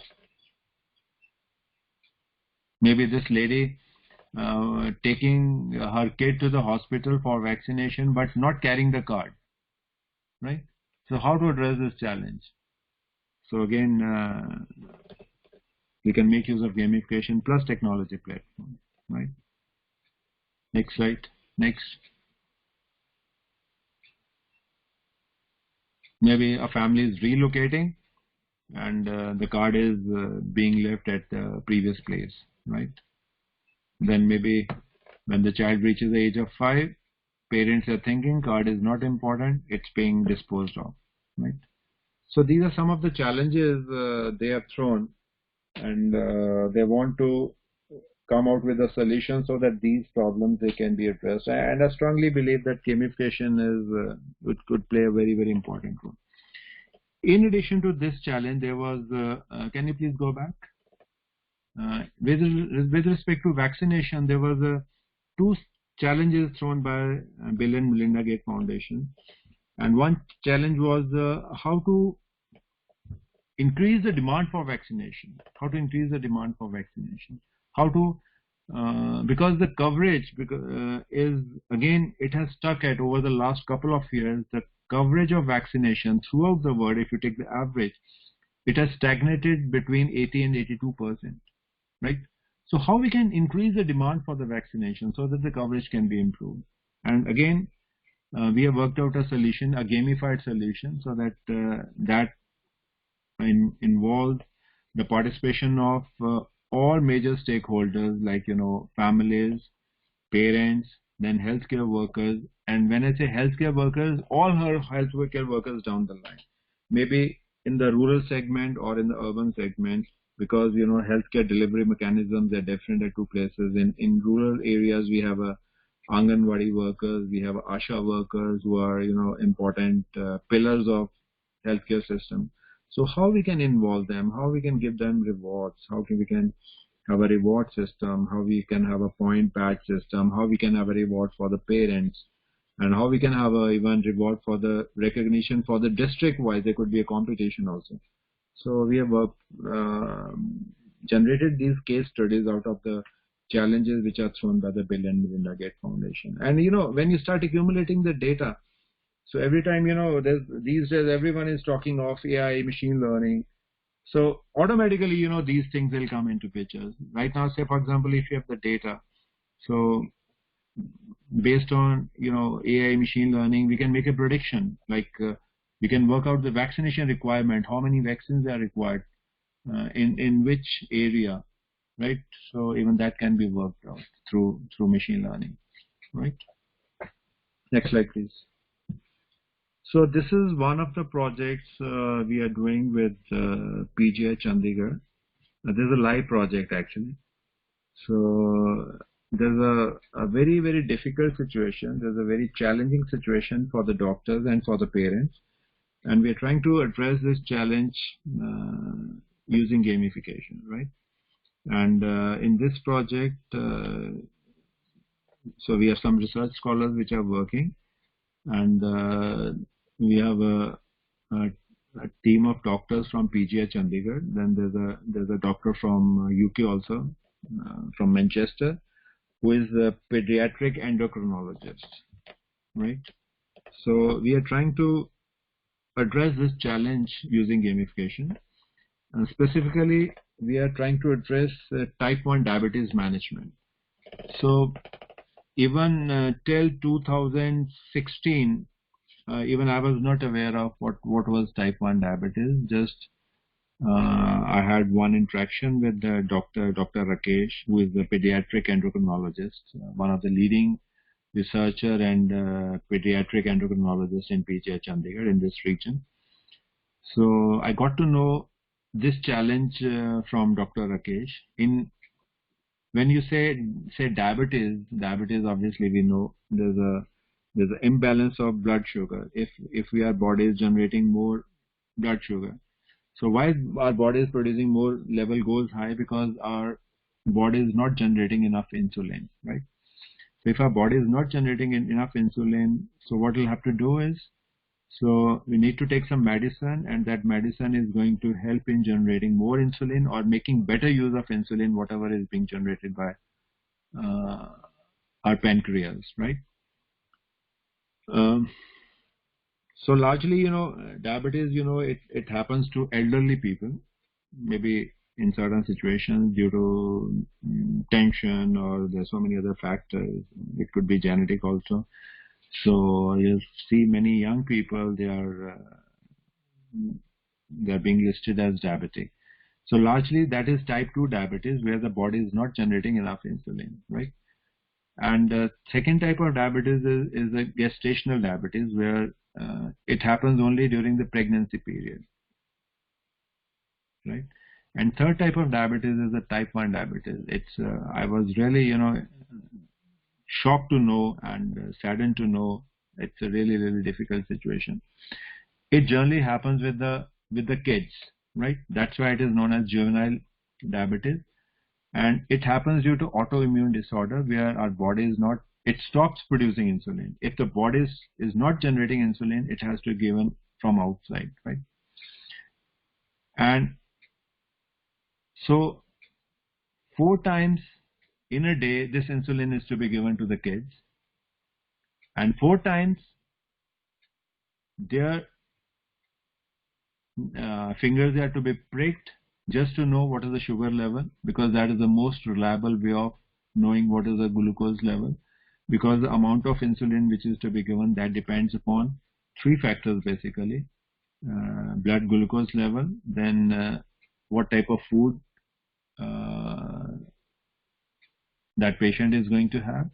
Maybe this lady taking her kid to the hospital for vaccination, but not carrying the card, right? So how to address this challenge? So again, we can make use of gamification plus technology platform, right? Next slide. Next. Maybe a family is relocating and the card is being left at the previous place, right? Then maybe when the child reaches the age of 5, parents are thinking card is not important, it's being disposed of, right? So these are some of the challenges they have thrown, and they want to come out with a solution so that these problems, they can be addressed. And I strongly believe that gamification could play a very, very important role. In addition to this challenge, there was, can you please go back? With respect to vaccination, there was two challenges thrown by Bill and Melinda Gates Foundation. And one challenge was how to increase the demand for vaccination. How to increase the demand for vaccination. How to, because the coverage is, again, it has stuck at over the last couple of years, the coverage of vaccination throughout the world, if you take the average, it has stagnated between 80 and 82%, right? So how we can increase the demand for the vaccination so that the coverage can be improved? And again, we have worked out a solution, a gamified solution, so that that involved the participation of all major stakeholders, like, you know, families, parents, then healthcare workers. And when I say healthcare workers, all her healthcare workers down the line, maybe in the rural segment or in the urban segment, because, you know, healthcare delivery mechanisms are different at two places. In rural areas, we have a Anganwadi workers, we have ASHA workers who are, you know, important pillars of healthcare system. So how we can involve them, how we can give them rewards, we can have a reward system, how we can have a point badge system, how we can have a reward for the parents, and how we can have a even reward for the recognition for the district wise. There could be a competition also. So we have generated these case studies out of the challenges which are thrown by the Bill and Melinda Gates Foundation. And, you know, when you start accumulating the data, so every time, you know, these days everyone is talking of AI, machine learning. So automatically, you know, these things will come into pictures. Right now, say, for example, if you have the data, so based on, you know, AI, machine learning, we can make a prediction. Like we can work out the vaccination requirement, how many vaccines are required in which area, right? So even that can be worked out through machine learning, right? Next slide, please. So this is one of the projects we are doing with PGI Chandigarh. There's a live project actually. So there's a very, very difficult situation. There's a very challenging situation for the doctors and for the parents. And we are trying to address this challenge using gamification, right? And in this project, so we have some research scholars which are working, and we have a team of doctors from PGI Chandigarh. Then there's a doctor from UK also, from Manchester, who is a pediatric endocrinologist, right? So we are trying to address this challenge using gamification. And specifically, we are trying to address type 1 diabetes management. So even till 2016, even I was not aware of what was type 1 diabetes. Just I had one interaction with Dr. Rakesh, who is a pediatric endocrinologist, one of the leading researcher and pediatric endocrinologist in PGI Chandigarh in this region. So I got to know this challenge from Dr. Rakesh. When you say diabetes, obviously we know there's an imbalance of blood sugar. If our body is generating more blood sugar, so why our body is producing more, level goes high? Because our body is not generating enough insulin, right? So if our body is not generating enough insulin, so what we'll have to do is, so we need to take some medicine, and that medicine is going to help in generating more insulin or making better use of insulin, whatever is being generated by our pancreas, right? So largely, you know, diabetes, you know, it happens to elderly people, maybe in certain situations due to tension, or there's so many other factors. It could be genetic also. So you'll see many young people, they are being listed as diabetic. So largely that is type 2 diabetes, where the body is not generating enough insulin, right? And the second type of diabetes is a gestational diabetes, where it happens only during the pregnancy period, right? And third type of diabetes is the type 1 diabetes. I was really, you know, shocked to know and saddened to know it's a really, really difficult situation. It generally happens with the kids, right? That's why it is known as juvenile diabetes. And it happens due to autoimmune disorder, where our body is not, it stops producing insulin. If the body is not generating insulin, it has to be given from outside, right? And so 4 times in a day, this insulin is to be given to the kids, and 4 times their fingers are to be pricked just to know what is the sugar level, because that is the most reliable way of knowing what is the glucose level, because the amount of insulin which is to be given, that depends upon three factors basically: blood glucose level, then what type of food that patient is going to have,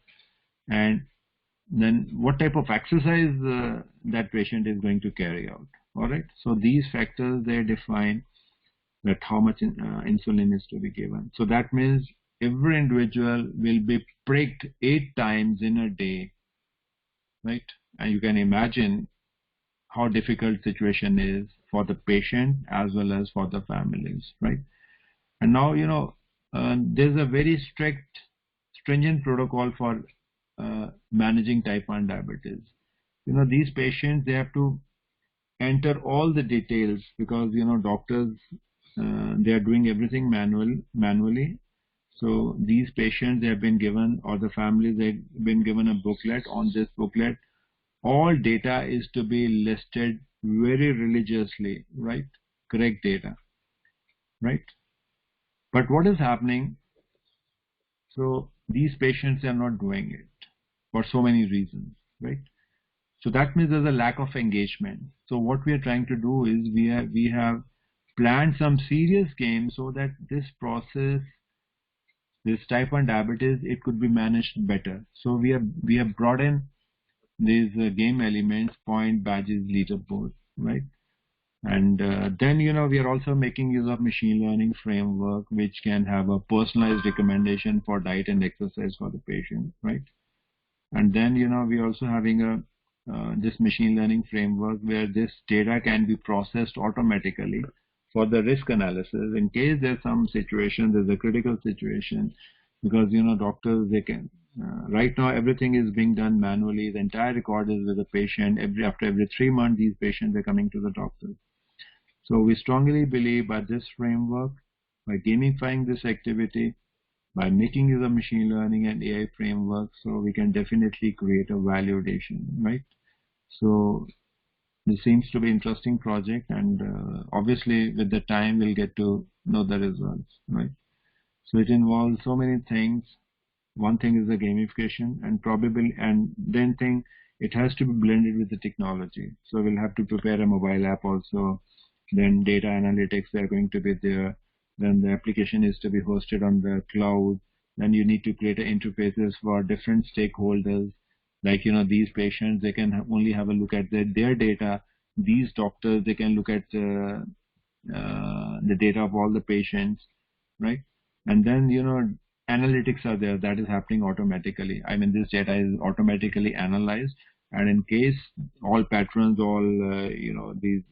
and then what type of exercise that patient is going to carry out. All right, so these factors, they define that how much insulin is to be given. So that means every individual will be pricked 8 times in a day, right? And you can imagine how difficult situation is for the patient as well as for the families, right? And now, there's a very stringent protocol for managing type 1 diabetes. These patients, they have to enter all the details, because doctors, they are doing everything manually. So these patients, they have been given, or the families, they've been given a booklet. On this booklet, all data is to be listed very religiously, right? Correct data, right? But what is happening? So these patients are not doing it for so many reasons, right? So that means there's a lack of engagement. So what we are trying to do is we have planned some serious games so that this process, this type 1 diabetes, it could be managed better. So we have brought in these game elements, point, badges, leaderboard, right? And then we are also making use of machine learning framework, which can have a personalized recommendation for diet and exercise for the patient, right? And then we are also having this machine learning framework where this data can be processed automatically for the risk analysis in case there's some situation, there's a critical situation, because doctors, they can right now everything is being done manually. The entire record is with the patient. After every 3 months, these patients are coming to the doctor. So we strongly believe by this framework, by gamifying this activity, by making use of machine learning and AI framework, so we can definitely create a value addition, right? So this seems to be an interesting project, and obviously with the time we'll get to know the results, right? So it involves so many things. One thing is the gamification, and then it has to be blended with the technology. So we'll have to prepare a mobile app also. Then data analytics are going to be there. Then the application is to be hosted on the cloud. Then you need to create interfaces for different stakeholders. Like, these patients, they can only have a look at their data. These doctors, they can look at the data of all the patients, right? And then, analytics are there. That is happening automatically. I mean, this data is automatically analyzed. And in case all patrons, these,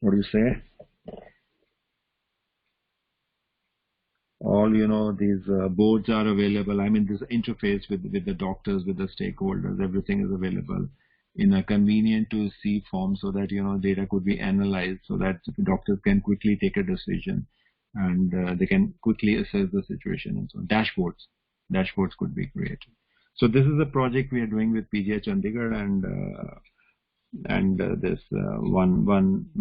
what do you say? All, these boards are available. I mean, this interface with the doctors, with the stakeholders, everything is available in a convenient to see form, so that, data could be analyzed, so that doctors can quickly take a decision, and they can quickly assess the situation, and so on. Dashboards could be created. So this is a project we are doing with PGH Chandigarh and this one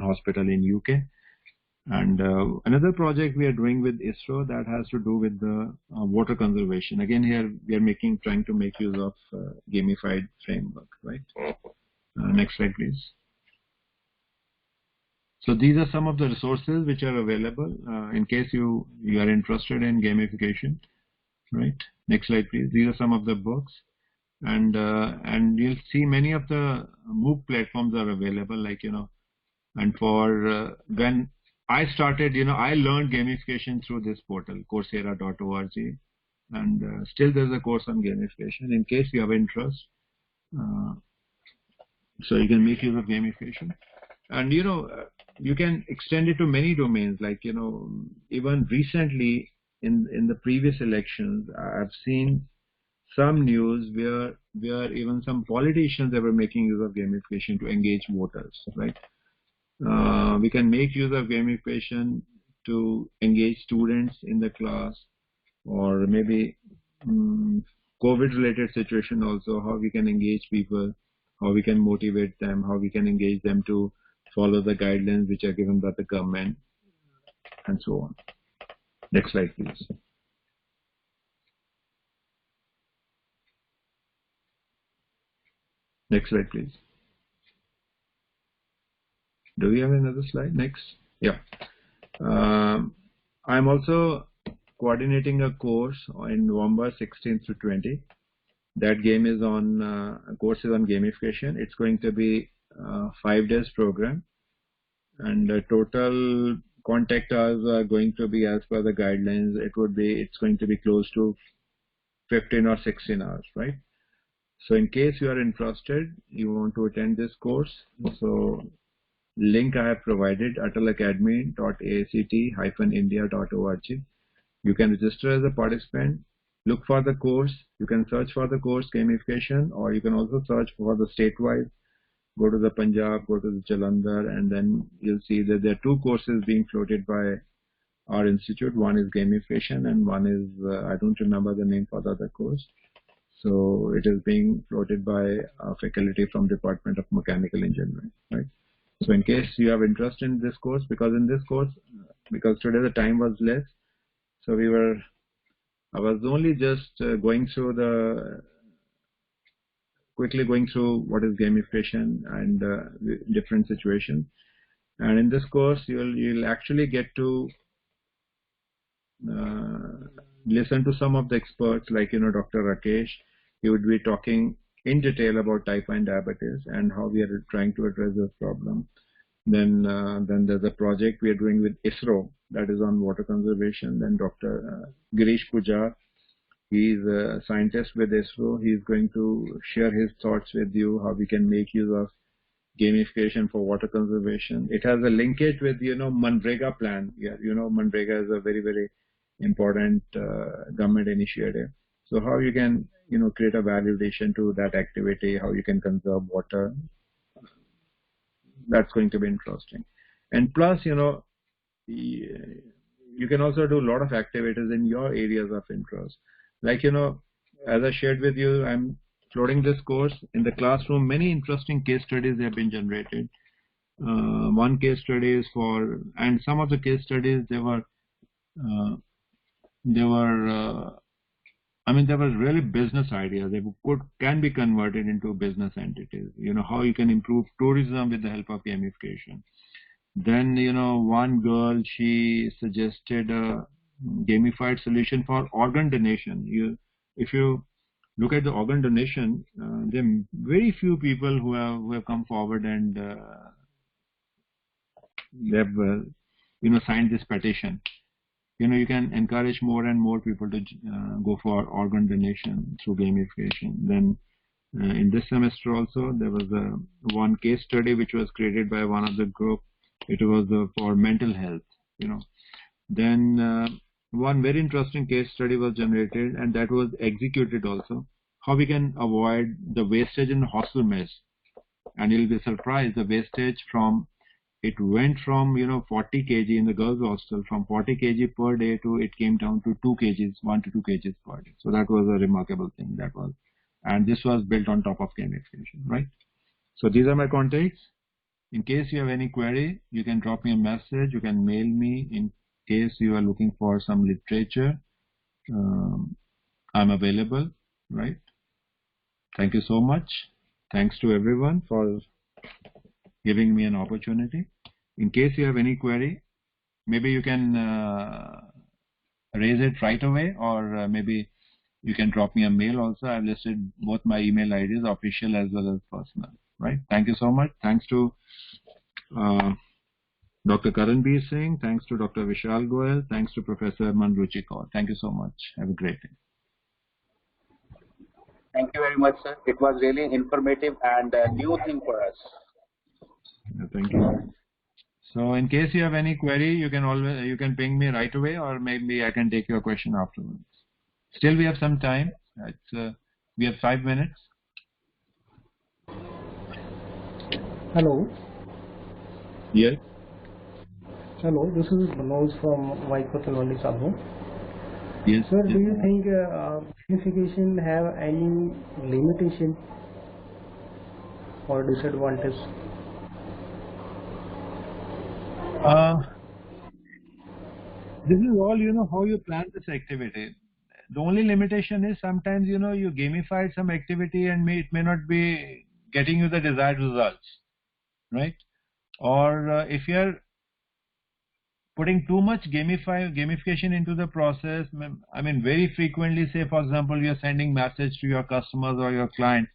hospital in UK. And another project we are doing with ISRO that has to do with the water conservation. Again, here we are trying to make use of gamified framework, right? Next slide, please. So these are some of the resources which are available in case you are interested in gamification, right? Next slide, please. These are some of the books, and you'll see many of the MOOC platforms are available, like, and for when I started, I learned gamification through this portal, coursera.org, and still there's a course on gamification in case you have interest. So you can make use of gamification, and you can extend it to many domains. Like, even recently in the previous elections, I've seen some news where even some politicians, they were making use of gamification to engage voters, right? We can make use of gamification to engage students in the class, or maybe COVID-related situation also, how we can engage people, how we can motivate them, how we can engage them to follow the guidelines which are given by the government, and so on. Next slide, please. Next slide, please. Do we have another slide? Next. Yeah. I'm also coordinating a course in November 16th to 20. That game is on, course is on gamification. It's going to be a 5 days program, and the total contact hours are going to be, as per the guidelines, it's going to be close to 15 or 16 hours, right? So in case you are interested, you want to attend this course, so link I have provided, atalacademy.act-india.org. You can register as a participant, look for the course, you can search for the course gamification, or you can also search for the statewide. Go to the Punjab, go to the Jalandhar, and then you'll see that there are 2 courses being floated by our institute. One is gamification and one is, I don't remember the name for the other course. So it is being floated by faculty from Department of Mechanical Engineering, right? So in case you have interest in this course, because in this course, because today the time was less, so I was only just quickly going through what is gamification and different situations. And in this course, you'll actually get to listen to some of the experts, like Dr. Rakesh. He would be talking in detail about type 1 diabetes and how we are trying to address this problem. Then there's a project we are doing with ISRO that is on water conservation. Then Dr. Girish Pujar, he is a scientist with ISRO. He is going to share his thoughts with you, how we can make use of gamification for water conservation. It has a linkage with Manrega plan. Yeah, Manrega is a very, very important government initiative. So how you can create a value addition to that activity, how you can conserve water. That's going to be interesting. And plus, you can also do a lot of activities in your areas of interest. Like, as I shared with you, I'm floating this course in the classroom. Many interesting case studies have been generated. One case study is and some of the case studies, they were really business ideas. They can be converted into business entities. How you can improve tourism with the help of gamification. Then, one girl, she suggested a gamified solution for organ donation. If you look at the organ donation, there are very few people who have come forward and they have signed this petition. You can encourage more and more people to go for organ donation through gamification. Then in this semester also, there was one case study which was created by one of the group. It was for mental health. Then one very interesting case study was generated, and that was executed also. How we can avoid the wastage in hostel mess. And you'll be surprised, the wastage it went from 40 kg in the girls hostel, from 40 kg per day to it came down to 2 kgs, 1 to 2 kgs per day. So that was a remarkable thing. And this was built on top of gamification, right? So these are my contacts. In case you have any query, you can drop me a message. You can mail me. In case you are looking for some literature, I'm available, right? Thank you so much. Thanks to everyone for giving me an opportunity. In case you have any query, maybe you can raise it right away, or maybe you can drop me a mail also. I've listed both my email IDs, official as well as personal, right? Thank you so much. Thanks to Dr. Karanbir Singh. Thanks to Dr. Vishal Goel. Thanks to Professor Manruchi Kaur. Thank you so much. Have a great day. Thank you very much, sir. It was really informative and a new thing for us. Thank you. So in case you have any query, you can ping me right away, or maybe I can take your question afterwards. Still we have some time. We have 5 minutes. Hello. Yes. Hello, this is Manoj from Vaikuth Talwandi Sabho. Yes. Sir, yes. do you think gamification have any limitation or disadvantage? This is all, how you plan this activity. The only limitation is sometimes, you gamified some activity and it may not be getting you the desired results, right? Or if you're putting too much gamification into the process, I mean, very frequently, say, for example, you're sending message to your customers or your clients,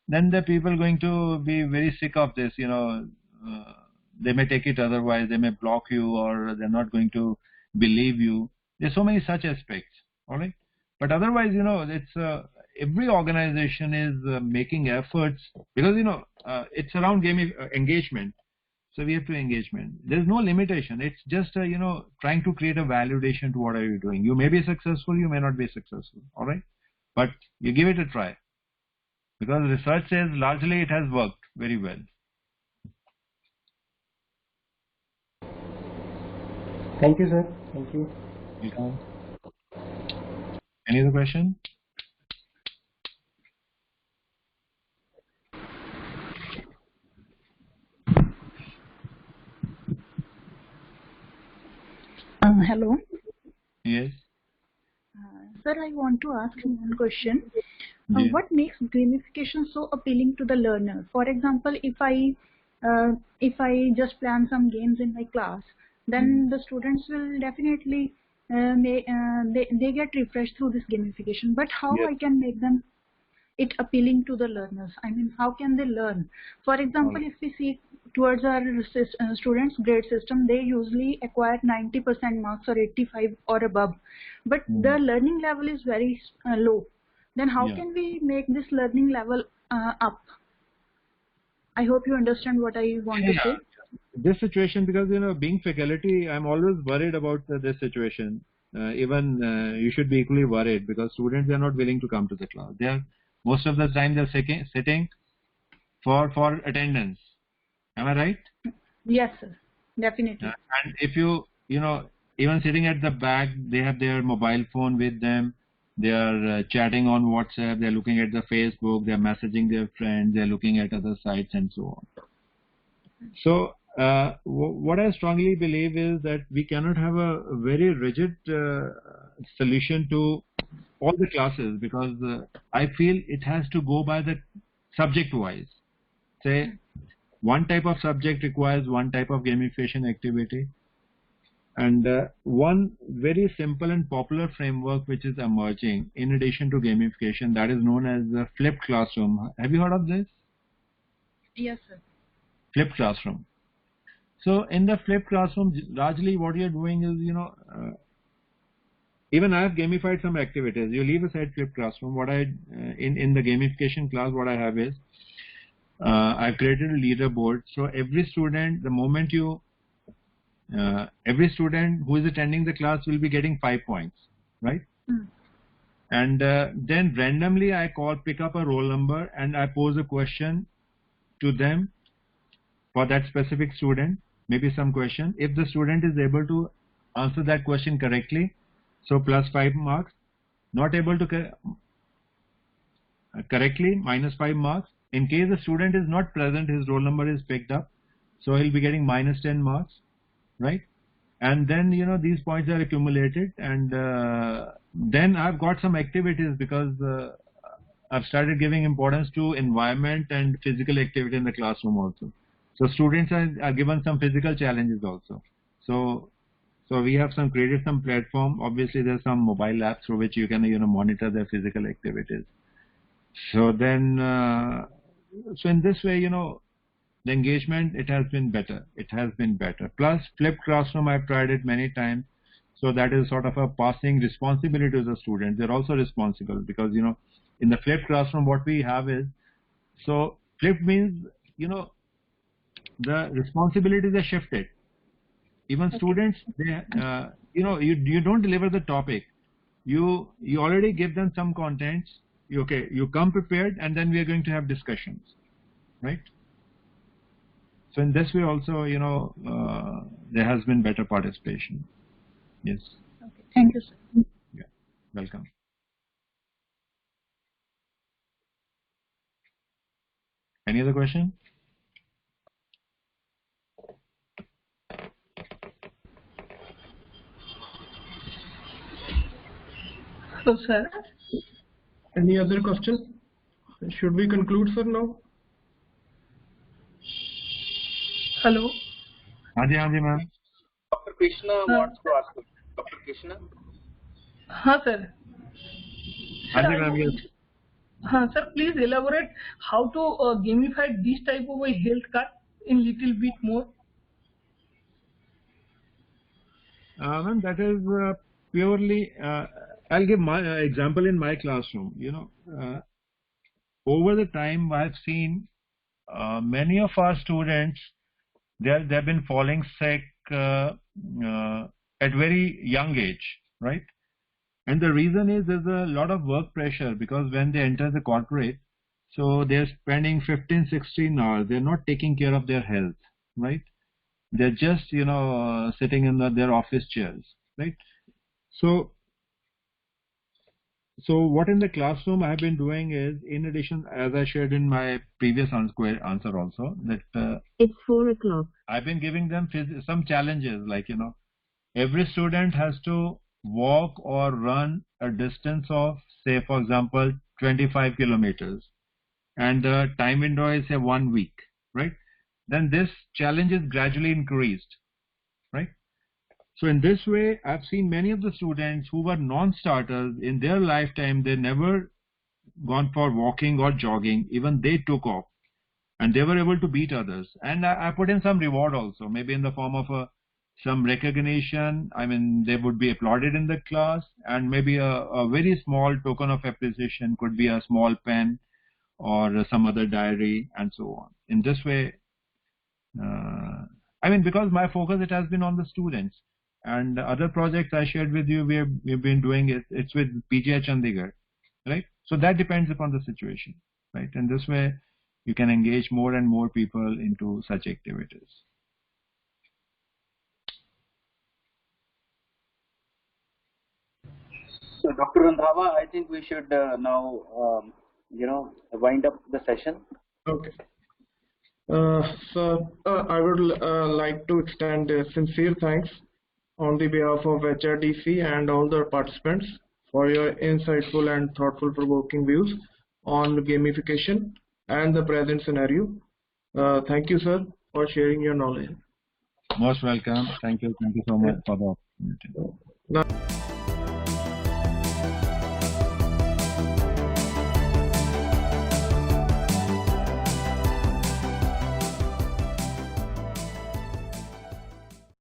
then the people going to be very sick of this, they may take it otherwise, they may block you, or they're not going to believe you. There's so many such aspects, all right? But otherwise, it's every organization is making efforts because, it's around engagement. So we have to engagement. There's no limitation. It's just, trying to create a validation to what are you doing. You may be successful, you may not be successful, all right? But you give it a try. Because research says largely it has worked very well. Thank you, sir. Thank you. Welcome. Any other question? Hello. Yes. Sir, I want to ask you one question. Yeah. What makes gamification so appealing to the learner? For example, if I just plan some games in my class, then the students will definitely they get refreshed through this gamification. But how Yes. I can make them it appealing to the learners? I mean, how can they learn? For example, if we see towards our students' grade system, they usually acquire 90% marks or 85 or above, but the learning level is very low. Then how Yeah. can we make this learning level up? I hope you understand what I want to say. This situation, because being faculty, I'm always worried about this situation. Even you should be equally worried because students are not willing to come to the class. They are most of the time they're sitting for attendance. Am I right? Yes, sir. Definitely. And if even sitting at the back, they have their mobile phone with them. They are chatting on WhatsApp. They're looking at the Facebook. They're messaging their friends. They're looking at other sites and so on. So what I strongly believe is that we cannot have a very rigid solution to all the classes because I feel it has to go by the subject wise. Say one type of subject requires one type of gamification activity. And one very simple and popular framework which is emerging in addition to gamification, that is known as the flipped classroom. Have you heard of this? Yes, sir. Flipped classroom. So in the flipped classroom, largely what you're doing is, even I have gamified some activities. You leave aside flipped classroom. What I in the gamification class, what I have is I've created a leaderboard. So every student, the moment every student who is attending the class will be getting 5 points, right? And then randomly I pick up a roll number and I pose a question to them for that specific student, maybe some question. If the student is able to answer that question correctly, so plus 5 marks. Not able to correctly, minus 5 marks. In case the student is not present, his roll number is picked up, so he'll be getting minus 10 marks, right? And then these points are accumulated, and then I've got some activities because I've started giving importance to environment and physical activity in the classroom also. So students are given some physical challenges also. So we have created some platform. Obviously, there's some mobile apps through which you can monitor their physical activities. So then, so in this way, the engagement, it has been better. It has been better. Plus, flipped classroom, I've tried it many times. So that is sort of a passing responsibility to the students. They're also responsible because, in the flipped classroom, what we have is, so flipped means, the responsibilities are shifted. Even students, they, you don't deliver the topic. You already give them some contents. You come prepared, and then we are going to have discussions, right? So in this way also, there has been better participation. Yes. Okay. Thank you, sir. Yeah. Welcome. Any other question? So, sir. Any other question? Should we conclude, sir, now? Hello. Haan ji, ma'am. Dr. Krishna wants to ask you. Dr. Krishna? Sir. Haan ji, ma'am, yes. Sir, please elaborate how to gamify this type of a health card in little bit more. Ma'am, that is purely, I'll give my example in my classroom. You know, over the time I've seen many of our students, they've been falling sick at very young age, right? And the reason is there's a lot of work pressure, because when they enter the corporate, so they're spending 15-16 hours. They're not taking care of their health, right? They're just, you know, sitting in their office chairs, right? So what in the classroom I've been doing is, in addition, as I shared in my previous answer also, that it's 4 o'clock. I've been giving them some challenges, like, you know, every student has to walk or run a distance of, say, for example, 25 kilometers, and the time window is, say, 1 week, right? Then this challenge is gradually increased, right? So in this way, I've seen many of the students who were non-starters in their lifetime, they never gone for walking or jogging, even they took off, and they were able to beat others. And I put in some reward also, maybe in the form of some recognition. I mean, they would be applauded in the class, and maybe a very small token of appreciation could be a small pen or some other diary, and so on. In this way, I mean, because my focus, it has been on the students. And other projects I shared with you, we've been doing it. It's with PGI Chandigarh, right? So that depends upon the situation, right? And this way, you can engage more and more people into such activities. So, Dr. Randhawa, I think we should now, wind up the session. Okay. So I would like to extend sincere thanks on the behalf of HRDC and all the participants for your insightful and thoughtful provoking views on gamification and the present scenario. Thank you, sir, for sharing your knowledge. Most welcome. Thank you. Thank you so much for the opportunity. Now